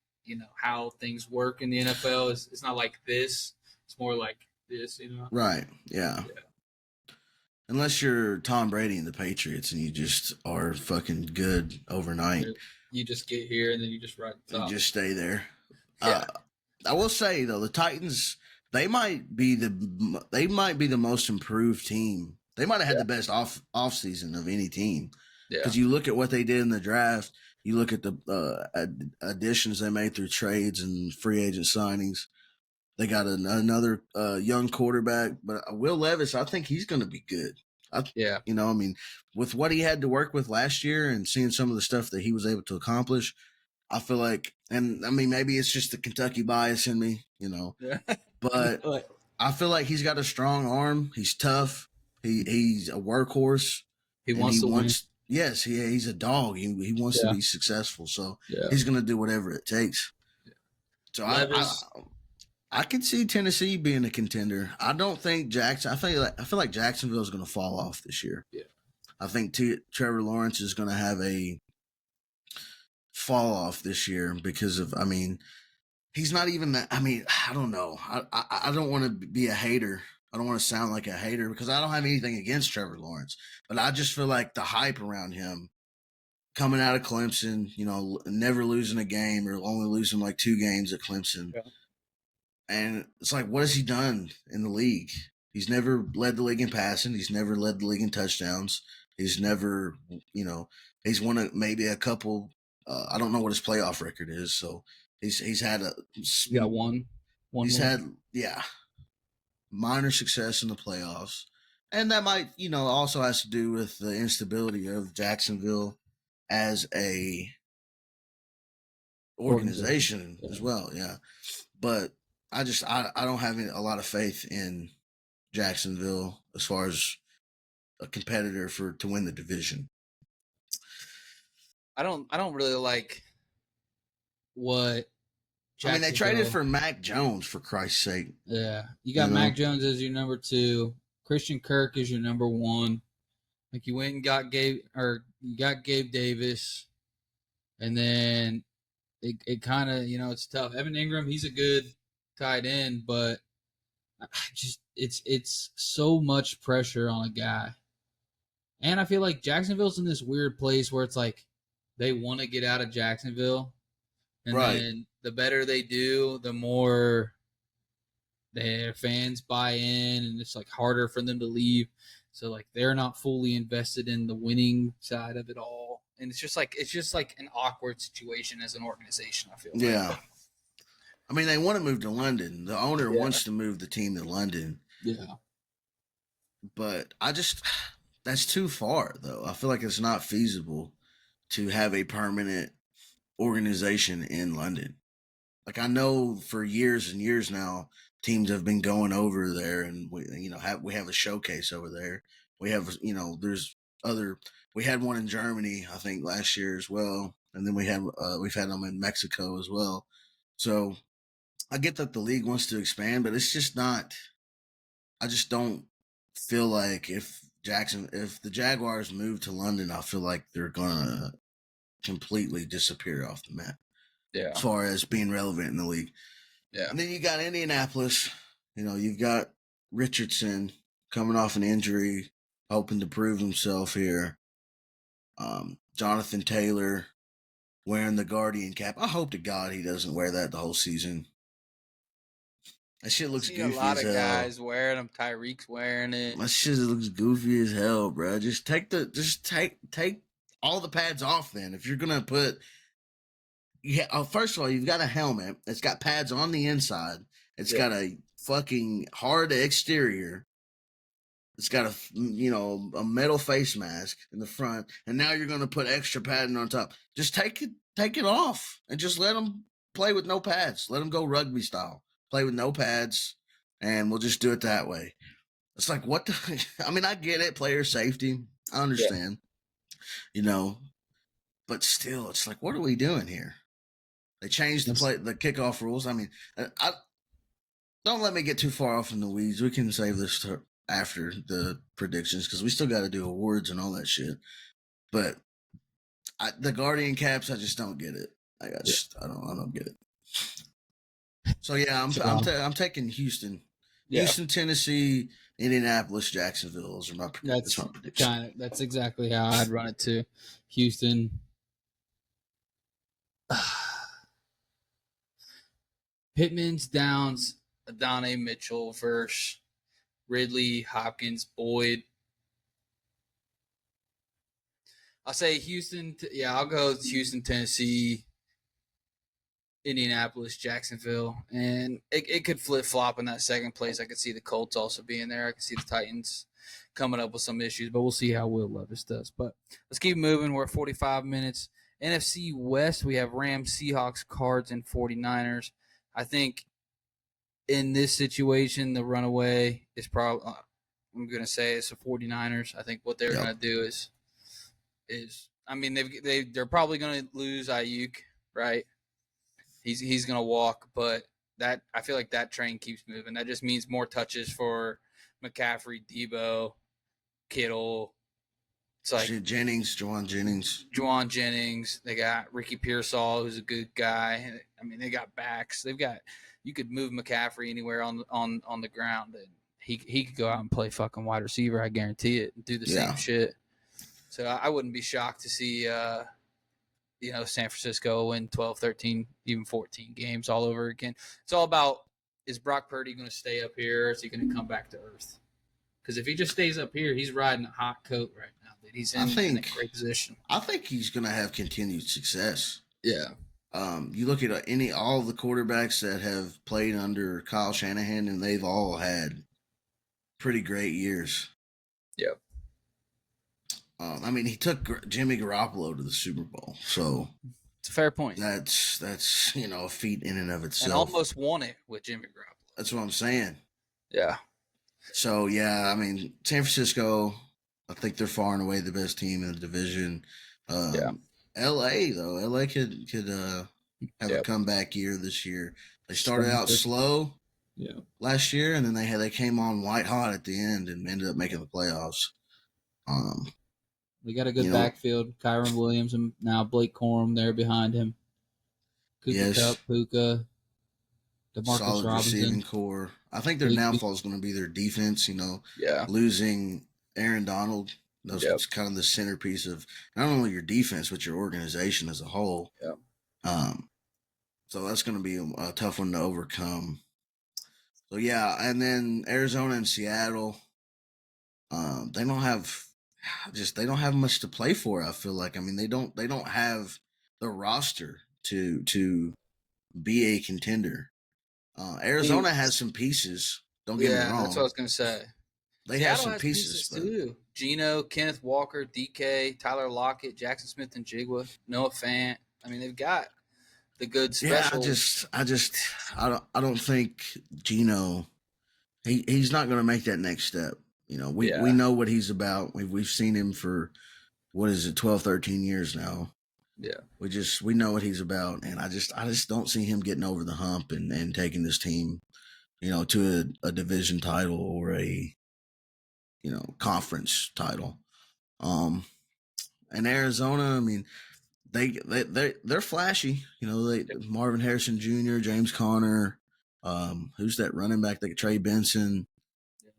how things work in the NFL is it's not like this. It's more like this, Right. Yeah. Unless you're Tom Brady and the Patriots and you just are fucking good overnight. You just get here and then you just ride the top. You just stay there. Yeah. I will say though, the Titans, they might be the most improved team. They might have had the best off season of any team. Because you look at what they did in the draft, you look at the additions they made through trades and free agent signings. They got another young quarterback, but Will Levis, I think he's going to be good. With what he had to work with last year and seeing some of the stuff that he was able to accomplish, I feel like, maybe it's just the Kentucky bias in me, but I feel like he's got a strong arm. He's tough. He's a workhorse. He wants to win. Yes, he's a dog. He wants to be successful, so he's going to do whatever it takes. Yeah. So I can see Tennessee being a contender. I don't think Jackson. I feel like Jacksonville is going to fall off this year. Yeah, I think Trevor Lawrence is going to have a fall off this year because of. He's not even that. I don't know. I don't want to be a hater. I don't want to sound like a hater because I don't have anything against Trevor Lawrence, but I just feel like the hype around him coming out of Clemson, never losing a game or only losing like 2 games at Clemson. Yeah. And it's like, what has he done in the league? He's never led the league in passing. He's never led the league in touchdowns. He's never, he's won maybe a couple. I don't know what his playoff record is. So he's had he got one. Had minor success in the playoffs. And that might, also has to do with the instability of Jacksonville as a organization as well. Yeah. But I don't have a lot of faith in Jacksonville as far as a competitor to win the division. I don't really like what they traded for Mac Jones, for Christ's sake. Yeah. You got Mac Jones as your number 2. Christian Kirk is your number 1. Like you went and got Gabe Davis. And then it kind of, it's tough. Evan Ingram, he's a good tight end, but it's so much pressure on a guy. And I feel like Jacksonville's in this weird place where it's like they want to get out of Jacksonville. And then the better they do, the more their fans buy in, and it's like harder for them to leave. So like they're not fully invested in the winning side of it all, and it's just like an awkward situation as an organization. I feel. Yeah. They want to move to London. The owner wants to move the team to London. Yeah. But that's too far though. I feel like it's not feasible to have a permanent organization in London. Like I know for years and years now, teams have been going over there, and we have a showcase over there. We have we had one in Germany, I think last year as well, and then we've had them in Mexico as well. So I get that the league wants to expand, but it's just not. I just don't feel like if the Jaguars move to London, I feel like they're gonna completely disappear off the map Yeah. as far as being relevant in the league. Yeah. And then you got Indianapolis. You've got Richardson coming off an injury, hoping to prove himself here. Jonathan Taylor wearing the Guardian cap. I hope to God he doesn't wear that the whole season. That shit looks goofy as hell. A lot of guys wearing them. Tyreek's wearing it. That shit looks goofy as hell, bro. Just take all the pads off then. If you're gonna put, first of all, you've got a helmet. It's got pads on the inside. It's got a fucking hard exterior. It's got a metal face mask in the front, and now you're gonna put extra padding on top. Just take it off, and just let them play with no pads. Let them go rugby style. Play with no pads, and we'll just do it that way. It's like, what the... I mean, I get it, player safety. I understand. But still, it's like, what are we doing here? They changed the kickoff rules. I mean, don't let me get too far off in the weeds. We can save this after the predictions because we still got to do awards and all that shit. But the Guardian caps, I just don't get it. I don't get it. So yeah, I'm taking Houston. Yeah. Houston, Tennessee, Indianapolis, Jacksonville. Those are my predictions. That's exactly how I'd run it too. Houston. Pittman's Downs, Adonai Mitchell versus Ridley, Hopkins, Boyd. I'll say Houston. I'll go with Houston, Tennessee, Indianapolis, Jacksonville, and it could flip-flop in that second place. I could see the Colts also being there. I could see the Titans coming up with some issues, but we'll see how Will Levis does. But let's keep moving. We're at 45 minutes. NFC West, we have Rams, Seahawks, Cards, and 49ers. I think in this situation, the runaway is probably I'm going to say it's the 49ers. I think what they're going to do is I mean, they're probably going to lose Ayuk, right? He's going to walk, but that I feel like that train keeps moving. That just means more touches for McCaffrey, Debo, Kittle. It's like Juwan Jennings. They got Ricky Pearsall, who's a good guy. I mean, they got backs. You could move McCaffrey anywhere on the ground, and he could go out and play fucking wide receiver. I guarantee it. And do the same shit. So I wouldn't be shocked to see San Francisco win 12, 13, even 14 games all over again. It's all about, is Brock Purdy going to stay up here, or is he going to come back to earth? Because if he just stays up here, he's riding a hot coat right now. He's in a great position. I think he's going to have continued success. Yeah. You look at all the quarterbacks that have played under Kyle Shanahan, and they've all had pretty great years. Yep. I mean, he took Jimmy Garoppolo to the Super Bowl, so it's a fair point. That's a feat in and of itself. And almost won it with Jimmy Garoppolo. That's what I'm saying. Yeah. So yeah, I mean, San Francisco, I think they're far and away the best team in the division. LA though, LA could have a comeback year this year. They started out slow last year, and then they came on white hot at the end and ended up making the playoffs. They got a good backfield. Kyron Williams and now Blake Corum there behind him. Cooper Kupp, Puka, DeMarcus solid Robinson. Receiving core. I think their downfall is going to be their defense. Losing Aaron Donald. That's kind of the centerpiece of not only your defense but your organization as a whole. Yeah. So that's going to be a tough one to overcome. So yeah, and then Arizona and Seattle. They don't have much to play for. I feel like. I mean, they don't have the roster to be a contender. Arizona has some pieces. Don't get me wrong. That's what I was gonna say. They have some pieces too. Geno, Kenneth Walker, DK, Tyler Lockett, Jackson Smith and Jigwa, Noah Fant. I mean, they've got the good specials. Yeah, I don't think Geno. He's not going to make that next step. We know what he's about. We've seen him for 12, 13 years now. Yeah. We know what he's about, and I just don't see him getting over the hump and taking this team, to a division title or a conference title. And Arizona, I mean, they're flashy. You know, Marvin Harrison Jr., James Conner, who's that running back? Like Trey Benson,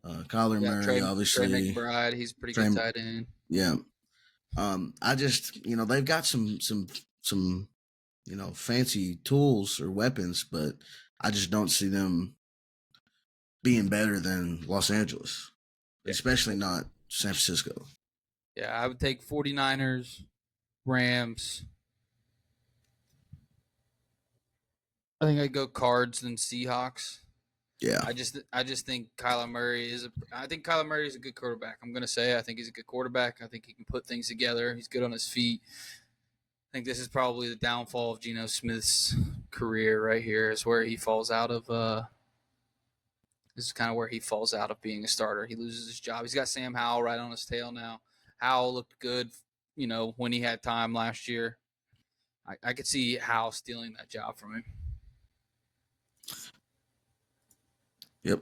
Kyler Murray, obviously. Trey McBride, he's a pretty good tight end. Yeah. I just, they've got some fancy tools or weapons, but I just don't see them being better than Los Angeles, especially not San Francisco. Yeah, I would take 49ers, Rams. I think I'd go Cards and Seahawks. Yeah. I just think Kyler Murray is a good quarterback. I'm going to say I think he's a good quarterback. I think he can put things together. He's good on his feet. I think this is probably the downfall of Geno Smith's career right here, is where he falls out of this is kind of where he falls out of being a starter. He loses his job. He's got Sam Howell right on his tail now. Howell looked good, when he had time last year. I could see Howell stealing that job from him. Yep.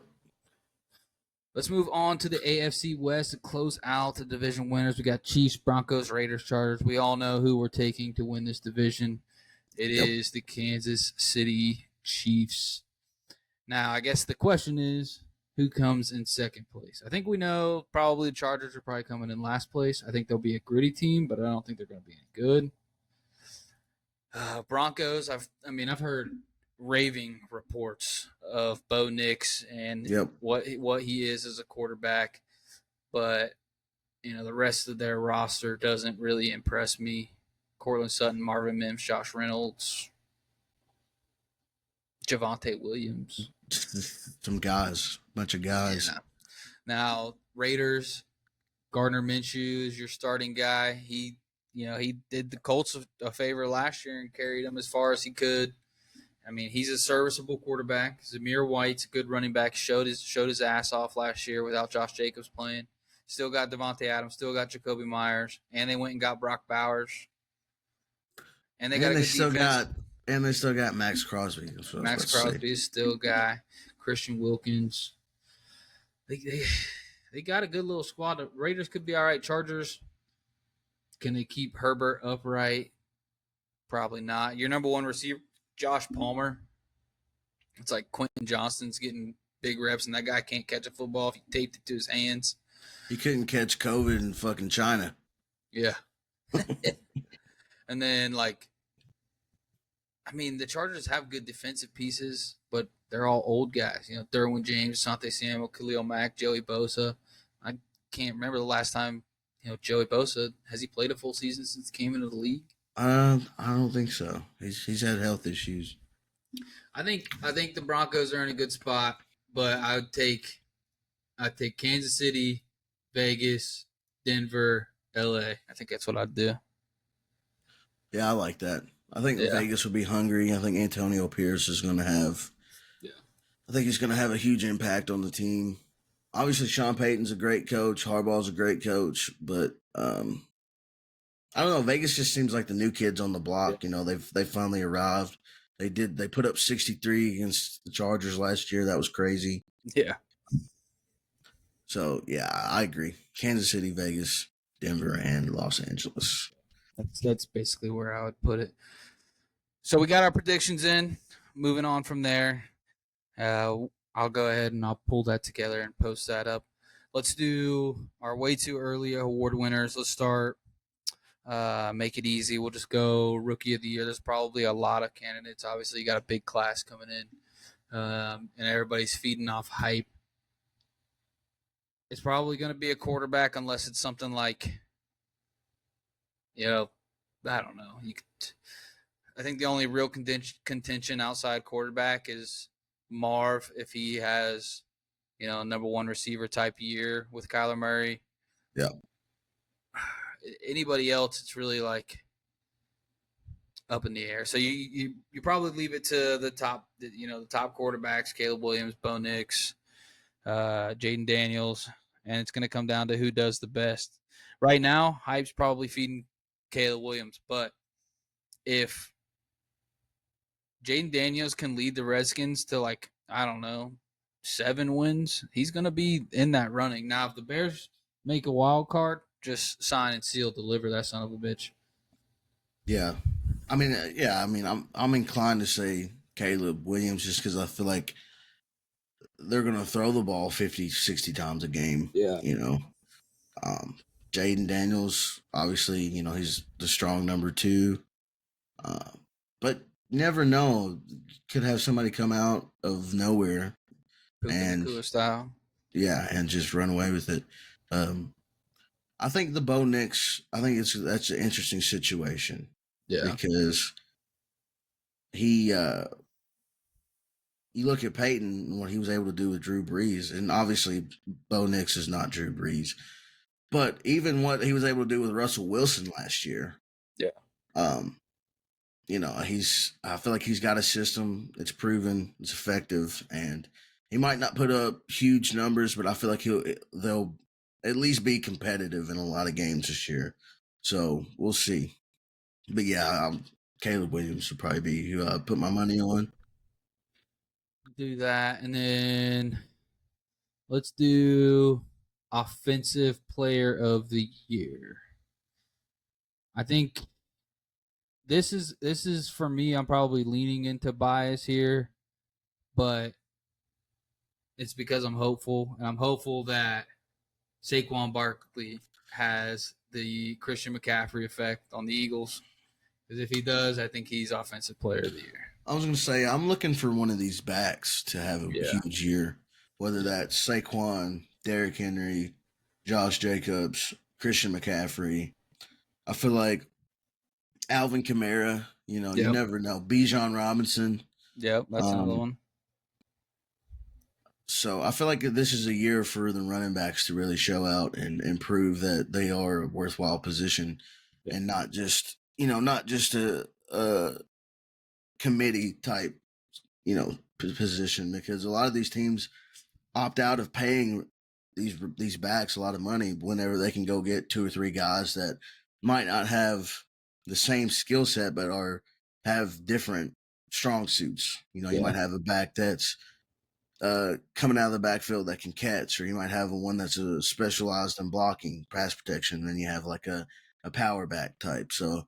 Let's move on to the AFC West to close out the division winners. We got Chiefs, Broncos, Raiders, Chargers. We all know who we're taking to win this division. It is the Kansas City Chiefs. Now, I guess the question is, who comes in second place? I think we know probably the Chargers are probably coming in last place. I think they'll be a gritty team, but I don't think they're going to be any good. Broncos, I've heard raving reports of Bo Nix and what he is as a quarterback, but the rest of their roster doesn't really impress me. Cortland Sutton, Marvin Mims, Josh Reynolds, Javonte Williams, bunch of guys. Yeah. Now Raiders, Gardner Minshew is your starting guy. He did the Colts a favor last year and carried them as far as he could. He's a serviceable quarterback. Zamir White's a good running back. Showed his ass off last year without Josh Jacobs playing. Still got Devontae Adams. Still got Jacoby Myers. And they went and got Brock Bowers. And they still got Max Crosby. Max Crosby is still a guy. Christian Wilkins. They got a good little squad. The Raiders could be all right. Chargers, can they keep Herbert upright? Probably not. Your number one receiver, Josh Palmer. It's like Quentin Johnston's getting big reps, and that guy can't catch a football if he taped it to his hands. He couldn't catch COVID in fucking China. Yeah. And then, the Chargers have good defensive pieces, but they're all old guys. Derwin James, Asante Samuel, Khalil Mack, Joey Bosa. I can't remember the last time, Joey Bosa, has he played a full season since he came into the league? I don't think so. He's had health issues. I think the Broncos are in a good spot, but I'd take Kansas City, Vegas, Denver, LA. I think that's what I'd do. Yeah, I like that. I think Vegas will be hungry. I think Antonio Pierce is going to have. Yeah. I think he's going to have a huge impact on the team. Obviously, Sean Payton's a great coach. Harbaugh's a great coach, but I don't know. Vegas just seems like the new kids on the block. Yeah. They finally arrived. They put up 63 against the Chargers last year. That was crazy. Yeah. So yeah, I agree. Kansas City, Vegas, Denver, and Los Angeles. That's basically where I would put it. So we got our predictions in. Moving on from there, I'll go ahead and I'll pull that together and post that up. Let's do our way too early award winners. Let's start. Make it easy. We'll just go Rookie of the Year. There's probably a lot of candidates. Obviously, you got a big class coming in, and everybody's feeding off hype. It's probably going to be a quarterback unless it's something like, I don't know. I think the only real contention outside quarterback is Marv if he has, number one receiver type year with Kyler Murray. Yeah. Anybody else, it's really up in the air. So you probably leave it to the top, the top quarterbacks: Caleb Williams, Bo Nix, Jaden Daniels, and it's going to come down to who does the best. Right now, hype's probably feeding Caleb Williams, but if Jaden Daniels can lead the Redskins to 7 wins, he's going to be in that running. Now, if the Bears make a wild card, just sign and seal, deliver that son of a bitch. Yeah. I'm inclined to say Caleb Williams just because I feel like they're going to throw the ball 50, 60 times a game. Yeah. Um, Jaden Daniels, obviously, he's the strong number two. Uh, but never know. Could have somebody come out of nowhere Puka and Nakua style. and just run away with it. I think the Bo Nix, that's an interesting situation Yeah. because he you look at Peyton and what he was able to do with Drew Brees, and obviously Bo Nix is not Drew Brees, but even what he was able to do with Russell Wilson last year, Yeah. um, I feel like he's got a system. It's proven, it's effective, and he might not put up huge numbers, but I feel like they'll at least be competitive in a lot of games this year. So we'll see. But yeah, Caleb Williams would probably be who I put my money on. Do that, and then let's do offensive player of the year. I think this is for me. I'm probably leaning into bias here, but it's because I'm hopeful, and I'm hopeful that Saquon Barkley has the Christian McCaffrey effect on the Eagles. Because if he does, I think he's offensive player of the year. I was going to say, I'm looking for one of these backs to have a huge year, whether that's Saquon, Derrick Henry, Josh Jacobs, Christian McCaffrey. I feel like Alvin Kamara, you never know. Bijan Robinson. Yep, that's another one. So I feel like this is a year for the running backs to really show out and prove that they are a worthwhile position and not just a committee type, position, because a lot of these teams opt out of paying these backs a lot of money whenever they can go get two or three guys that might not have the same skill set but have different strong suits. You might have a back that's coming out of the backfield that can catch, or you might have one that's specialized in blocking, pass protection, and then you have like a power back type. So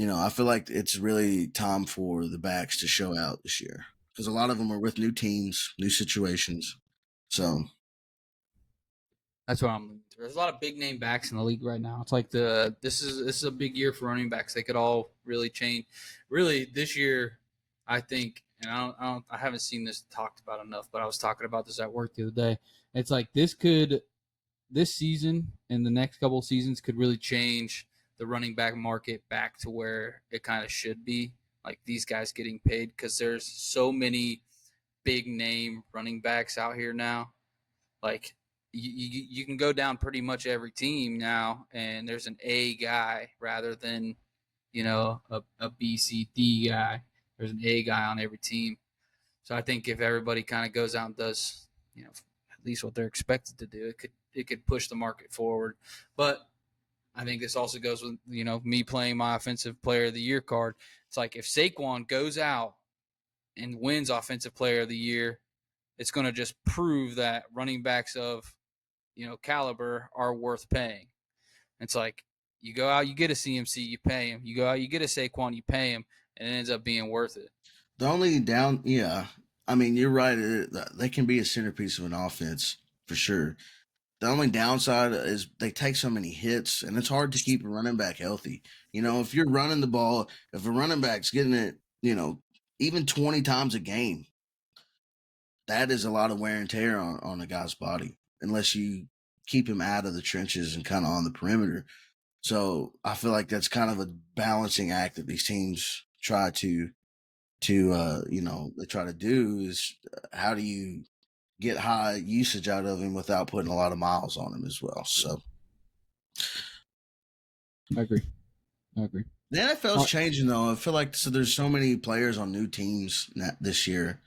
I feel like it's really time for the backs to show out this year because a lot of them are with new teams, new situations. So that's what I'm leaning to. There's a lot of big name backs in the league right now. It's like this is a big year for running backs. They could all really change. Really, this year, I think, and I haven't seen this talked about enough, but I was talking about this at work the other day. It's like this season and the next couple of seasons could really change the running back market back to where it kind of should be. Like these guys getting paid, because there's so many big name running backs out here now. Like you can go down pretty much every team now, and there's an A guy rather than a B, C, D guy. There's an A guy on every team. So I think if everybody kind of goes out and does at least what they're expected to do, it could push the market forward. But I think this also goes with me playing my offensive player of the year card. It's like if Saquon goes out and wins offensive player of the year, it's going to just prove that running backs of caliber are worth paying. It's like you go out, you get a CMC, you pay him. You go out, you get a Saquon, you pay him, and it ends up being worth it. the only down, yeah, I mean, you're right. They can be a centerpiece of an offense for sure. The only downside is they take so many hits, and it's hard to keep a running back healthy. If you're running the ball, if a running back's getting it, even 20 times a game, that is a lot of wear and tear on a guy's body, unless you keep him out of the trenches and kind of on the perimeter. So I feel like that's kind of a balancing act that these teams try to they try to do is how do you get high usage out of him without putting a lot of miles on him as well. So I agree. The NFL's changing though. I feel like there's so many players on new teams this year.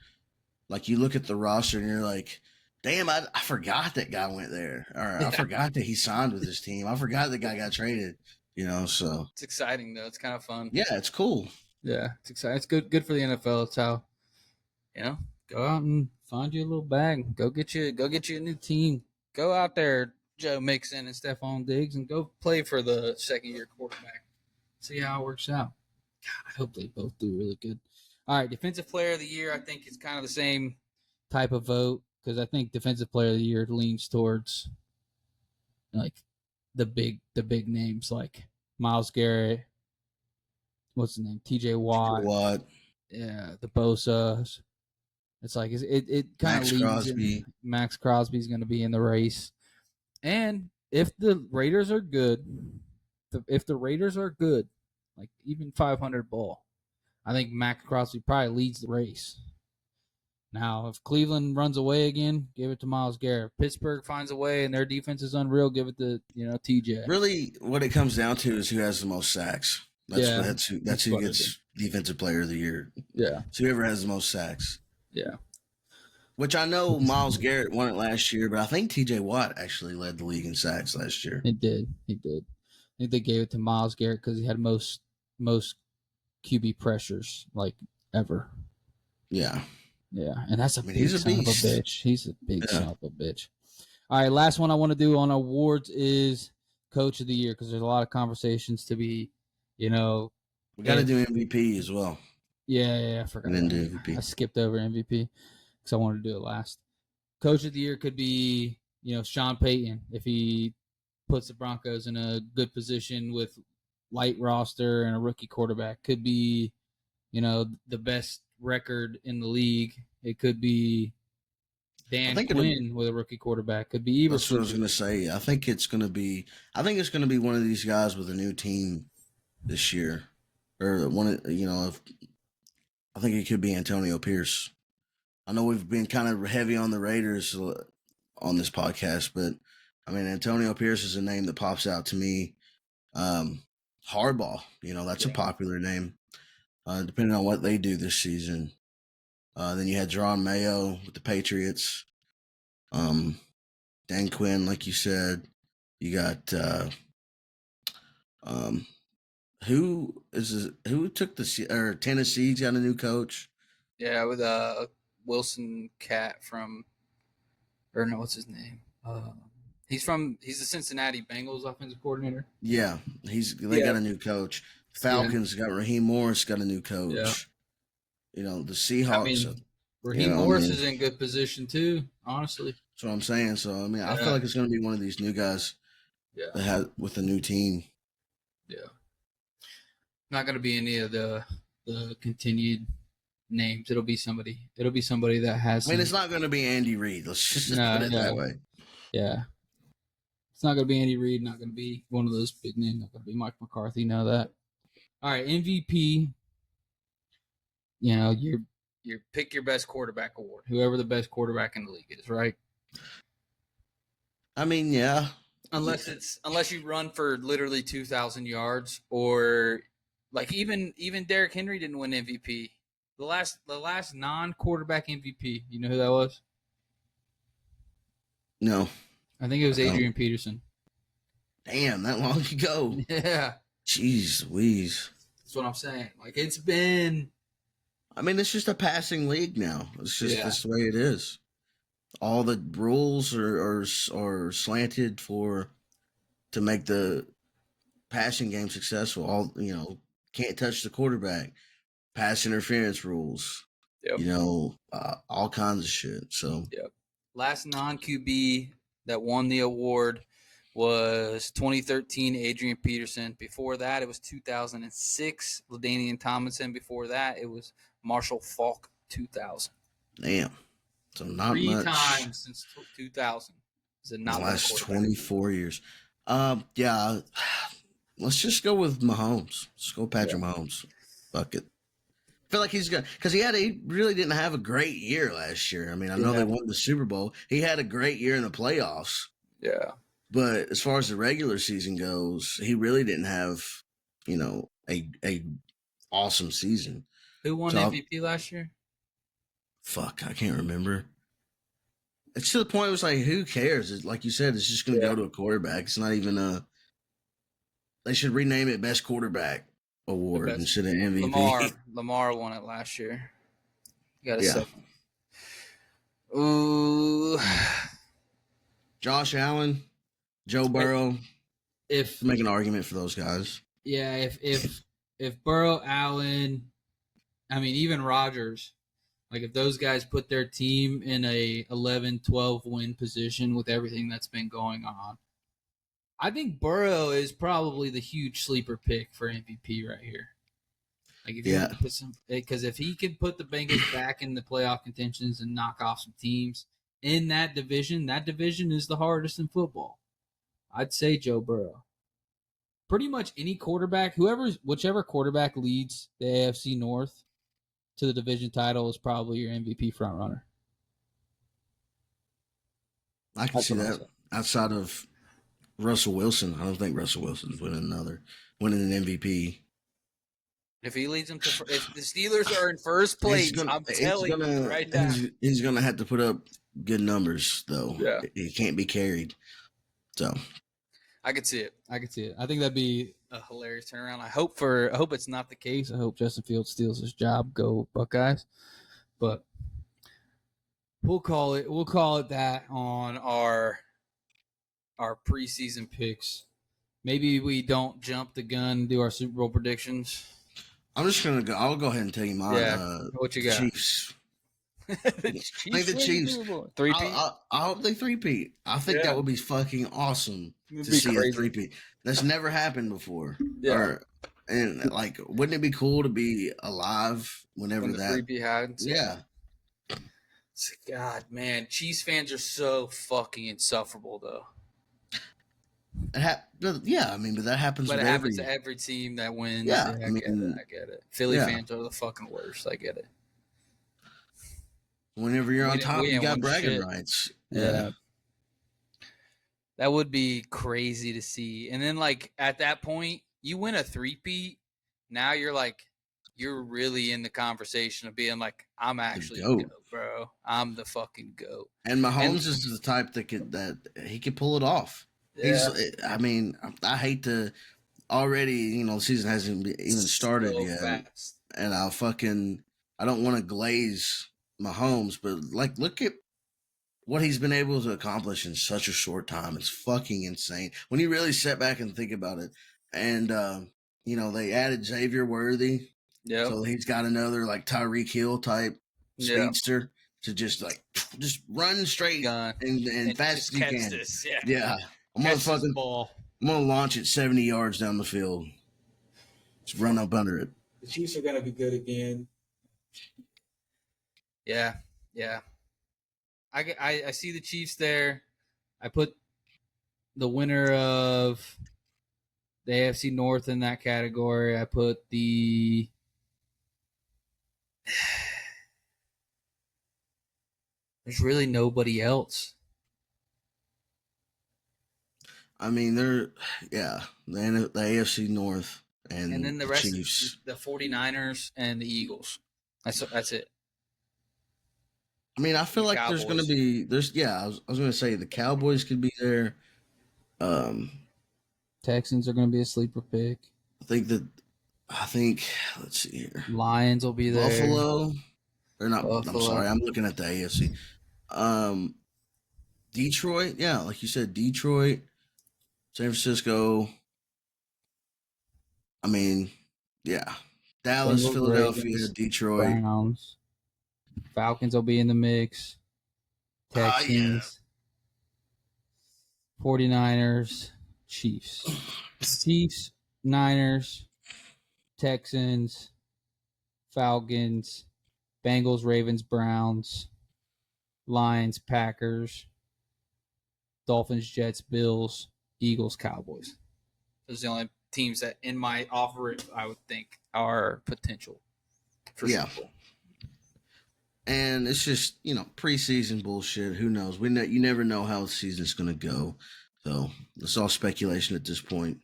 Like you look at the roster and you're like, damn, I forgot that guy went there. Or I forgot that he signed with this team. I forgot the guy got traded. So it's exciting though. It's kind of fun. Yeah, it's cool. Yeah, it's exciting. It's good for the NFL. It's how go out and find you a little bag. Go get you a new team. Go out there, Joe Mixon and Stephon Diggs, and go play for the second year quarterback. See how it works out. God, I hope they both do really good. All right, defensive player of the year, I think it's kind of the same type of vote because I think defensive player of the year leans towards like the big names like Myles Garrett, what's his name, T.J. Watt, What? yeah, the Bosa's. It's like it kind of Max leads in. Crosby. Max Crosby's going to be in the race, and if the Raiders are good, like even 500 ball, I think Max Crosby probably leads the race. Now, if Cleveland runs away again, give it to Myles Garrett. If Pittsburgh finds a way and their defense is unreal, give it to TJ. Really, what it comes down to is who has the most sacks. That's who what gets defensive player of the year. Yeah. It's whoever has the most sacks. Yeah. Which I know Myles Garrett won it last year, but I think T.J. Watt actually led the league in sacks last year. He did. I think they gave it to Myles Garrett because he had most QB pressures like ever. Yeah. Yeah, and that's a big he's a son beast. of a bitch. He's a big son of a bitch. All right, last one I want to do on awards is Coach of the Year because there's a lot of conversations to be, We got to do MVP as well. Yeah, I forgot. And then do MVP. I skipped over MVP because I wanted to do it last. Coach of the Year could be, Sean Payton if he puts the Broncos in a good position with light roster and a rookie quarterback. Could be, the best record in the league. It could be Dan Quinn with a rookie quarterback. Could be Eberflus. That's what I was going to say. I think it's going to be one of these guys with a new team this year, or one. I think it could be Antonio Pierce. I know we've been kind of heavy on the Raiders on this podcast, but I mean Antonio Pierce is a name that pops out to me. Hardball, that's a popular name. Depending on what they do this season. Then you had Jerron Mayo with the Patriots. Dan Quinn, like you said. You got who took Tennessee's got a new coach? Yeah, with Wilson Cat from, or no, what's his name? He's the Cincinnati Bengals offensive coordinator. Yeah, they got a new coach. Falcons got Raheem Morris got a new coach. Yeah. The Seahawks. Raheem Morris is in good position too, honestly. That's what I'm saying. So I feel like it's going to be one of these new guys that has with a new team. Yeah. Not going to be any of the continued names. It'll be somebody that has. It's not going to be Andy Reid. Let's just put it that way. Yeah. It's not going to be Andy Reid. Not going to be one of those big names. Not going to be Mike McCarthy. Know that. All right, MVP. You pick your best quarterback award. Whoever the best quarterback in the league is, right? Yeah. Unless you run for literally 2,000 yards, or like even Derrick Henry didn't win MVP. The last non-quarterback MVP. You know who that was? No. I think it was Adrian Peterson. Damn, that long ago. Yeah. Jeez Louise. That's what I'm saying. Like, it's been... it's just a passing league now. It's just that's the way it is. All the rules are slanted to make the passing game successful. All can't touch the quarterback. Pass interference rules. Yep. All kinds of shit. So last non-QB that won the award was 2013 Adrian Peterson. Before that, it was 2006 LaDainian Tomlinson. Before that, it was Marshall Faulk. 2000. Damn. So not Three much. times since 2000. Is it not the last 24 years? Yeah. Let's just go with Mahomes. Let's go Patrick Mahomes. Fuck it. I feel like he's got because he really didn't have a great year last year. I know they won the Super Bowl. He had a great year in the playoffs. Yeah. But as far as the regular season goes, he really didn't have, a awesome season. Who won MVP last year? Fuck, I can't remember. It's to the point it was like, who cares? Like you said, it's just going to go to a quarterback. It's not even they should rename it Best Quarterback Award instead of MVP. Lamar won it last year. You got a second. Ooh. Josh Allen, Joe Burrow. If make an argument for those guys. Yeah, if if Burrow, Allen, I mean, even Rodgers, like if those guys put their team in a 11-12 win position with everything that's been going on, I think Burrow is probably the huge sleeper pick for MVP right here. Like if you have to put some, because if he can put the Bengals back in the playoff contentions and knock off some teams in that division is the hardest in football. I'd say Joe Burrow. Pretty much any quarterback, whichever quarterback leads the AFC North to the division title is probably your MVP frontrunner. I can see that. Outside of Russell Wilson, I don't think Russell Wilson's winning an MVP. If he leads them to, if the Steelers are in first place, I'm telling you right now, he's gonna have to put up good numbers though. Yeah, he can't be carried. So I could see it. I think that'd be a hilarious turnaround. I hope it's not the case. I hope Justin Fields steals his job. Go Buckeyes. But we'll call it that on our preseason picks. Maybe we don't jump the gun and do our Super Bowl predictions. I'm just gonna go. I'll go ahead and tell you mine. Yeah. What you got? Chiefs. I think the Chiefs. I hope they three-peat. I think that would be fucking awesome to see a three-peat. That's never happened before. Yeah. And like, wouldn't it be cool to be alive when that three-peat happens? Yeah. God, man, Chiefs fans are so fucking insufferable, though. Yeah, I mean, but that happens. But it happens to every team that wins. Yeah, I get it. Philly fans are the fucking worst. I get it. Whenever you're on top, you got bragging rights. Yeah. That would be crazy to see. And then, like, at that point, you win a three-peat. Now you're really in the conversation of being like, I'm actually the GOAT, bro. I'm the fucking GOAT. And Mahomes is the type that he could pull it off. Yeah. I mean, I hate to already, the season hasn't even started yet. Fast. And I don't want to glaze Mahomes, but like, look at what he's been able to accomplish in such a short time. It's fucking insane when you really sit back and think about it. And they added Xavier Worthy, so he's got another like Tyreek Hill type speedster to just run straight and fast as you can. Yeah. I'm gonna launch it 70 yards down the field. Just run up under it. The Chiefs are gonna be good again. Yeah. I see the Chiefs there. I put the winner of the AFC North in that category. I put the there's really nobody else. I mean, the AFC North and then the rest Chiefs. The 49ers and the Eagles. That's it. I mean, I feel like Cowboys. I was going to say the Cowboys could be there. Texans are going to be a sleeper pick. I think let's see here. Lions will be there. Buffalo. They're not. Buffalo. I'm sorry. I'm looking at the AFC. Detroit. Yeah, like you said, Detroit, San Francisco. I mean, yeah. Dallas, Philadelphia, Ravens, Detroit. Browns. Falcons will be in the mix. Texans. 49ers. Chiefs. Chiefs, Niners, Texans, Falcons, Bengals, Ravens, Browns, Lions, Packers, Dolphins, Jets, Bills, Eagles, Cowboys. Those are the only teams that in my offer I would think are potential for Super Bowl. And it's just, preseason bullshit. Who knows? You never know how the season's going to go. So it's all speculation at this point.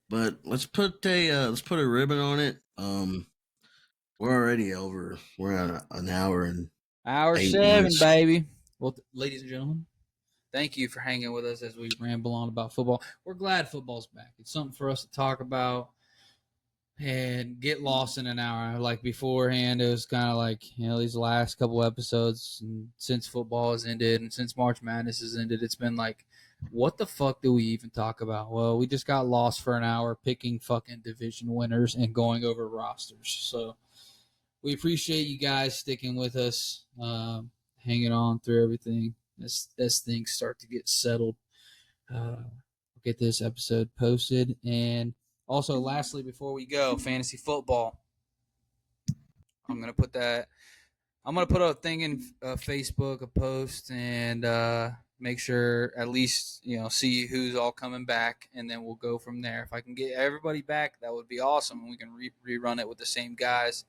But let's put a ribbon on it. We're already over. We're at an hour and hour 7 minutes. Baby. Well, ladies and gentlemen, thank you for hanging with us as we ramble on about football. We're glad football's back. It's something for us to talk about and get lost in an hour. Like beforehand, it was kind of like, these last couple episodes, and since football has ended and since March Madness has ended, it's been like what the fuck do we even talk about? Well, we just got lost for an hour picking fucking division winners and going over rosters. So we appreciate you guys sticking with us, hanging on through everything as things start to get settled. We'll get this episode posted. And also, lastly, before we go, fantasy football. I'm going to put a thing in Facebook, a post, and make sure at least, see who's all coming back, and then we'll go from there. If I can get everybody back, that would be awesome. We can rerun it with the same guys.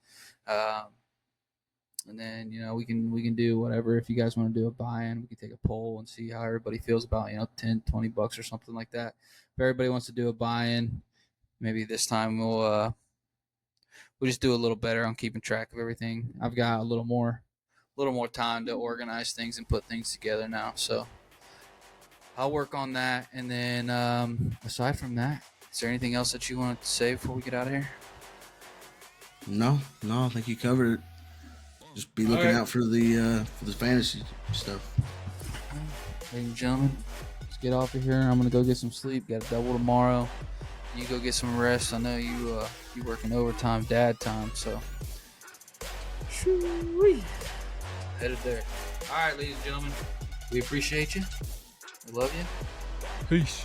And then, we can do whatever. If you guys want to do a buy-in, we can take a poll and see how everybody feels about, $10, $20 or something like that. If everybody wants to do a buy-in, maybe this time we'll just do a little better on keeping track of everything. I've got a little more time to organize things and put things together now. So I'll work on that. And then aside from that, is there anything else that you want to say before we get out of here? No, I think you covered it. Just be looking out for the fantasy stuff. Ladies and gentlemen, let's get off of here. I'm gonna go get some sleep. Got a double tomorrow. You go get some rest. I know you working overtime, dad time. So, headed there. All right, ladies and gentlemen, we appreciate you. We love you. Peace.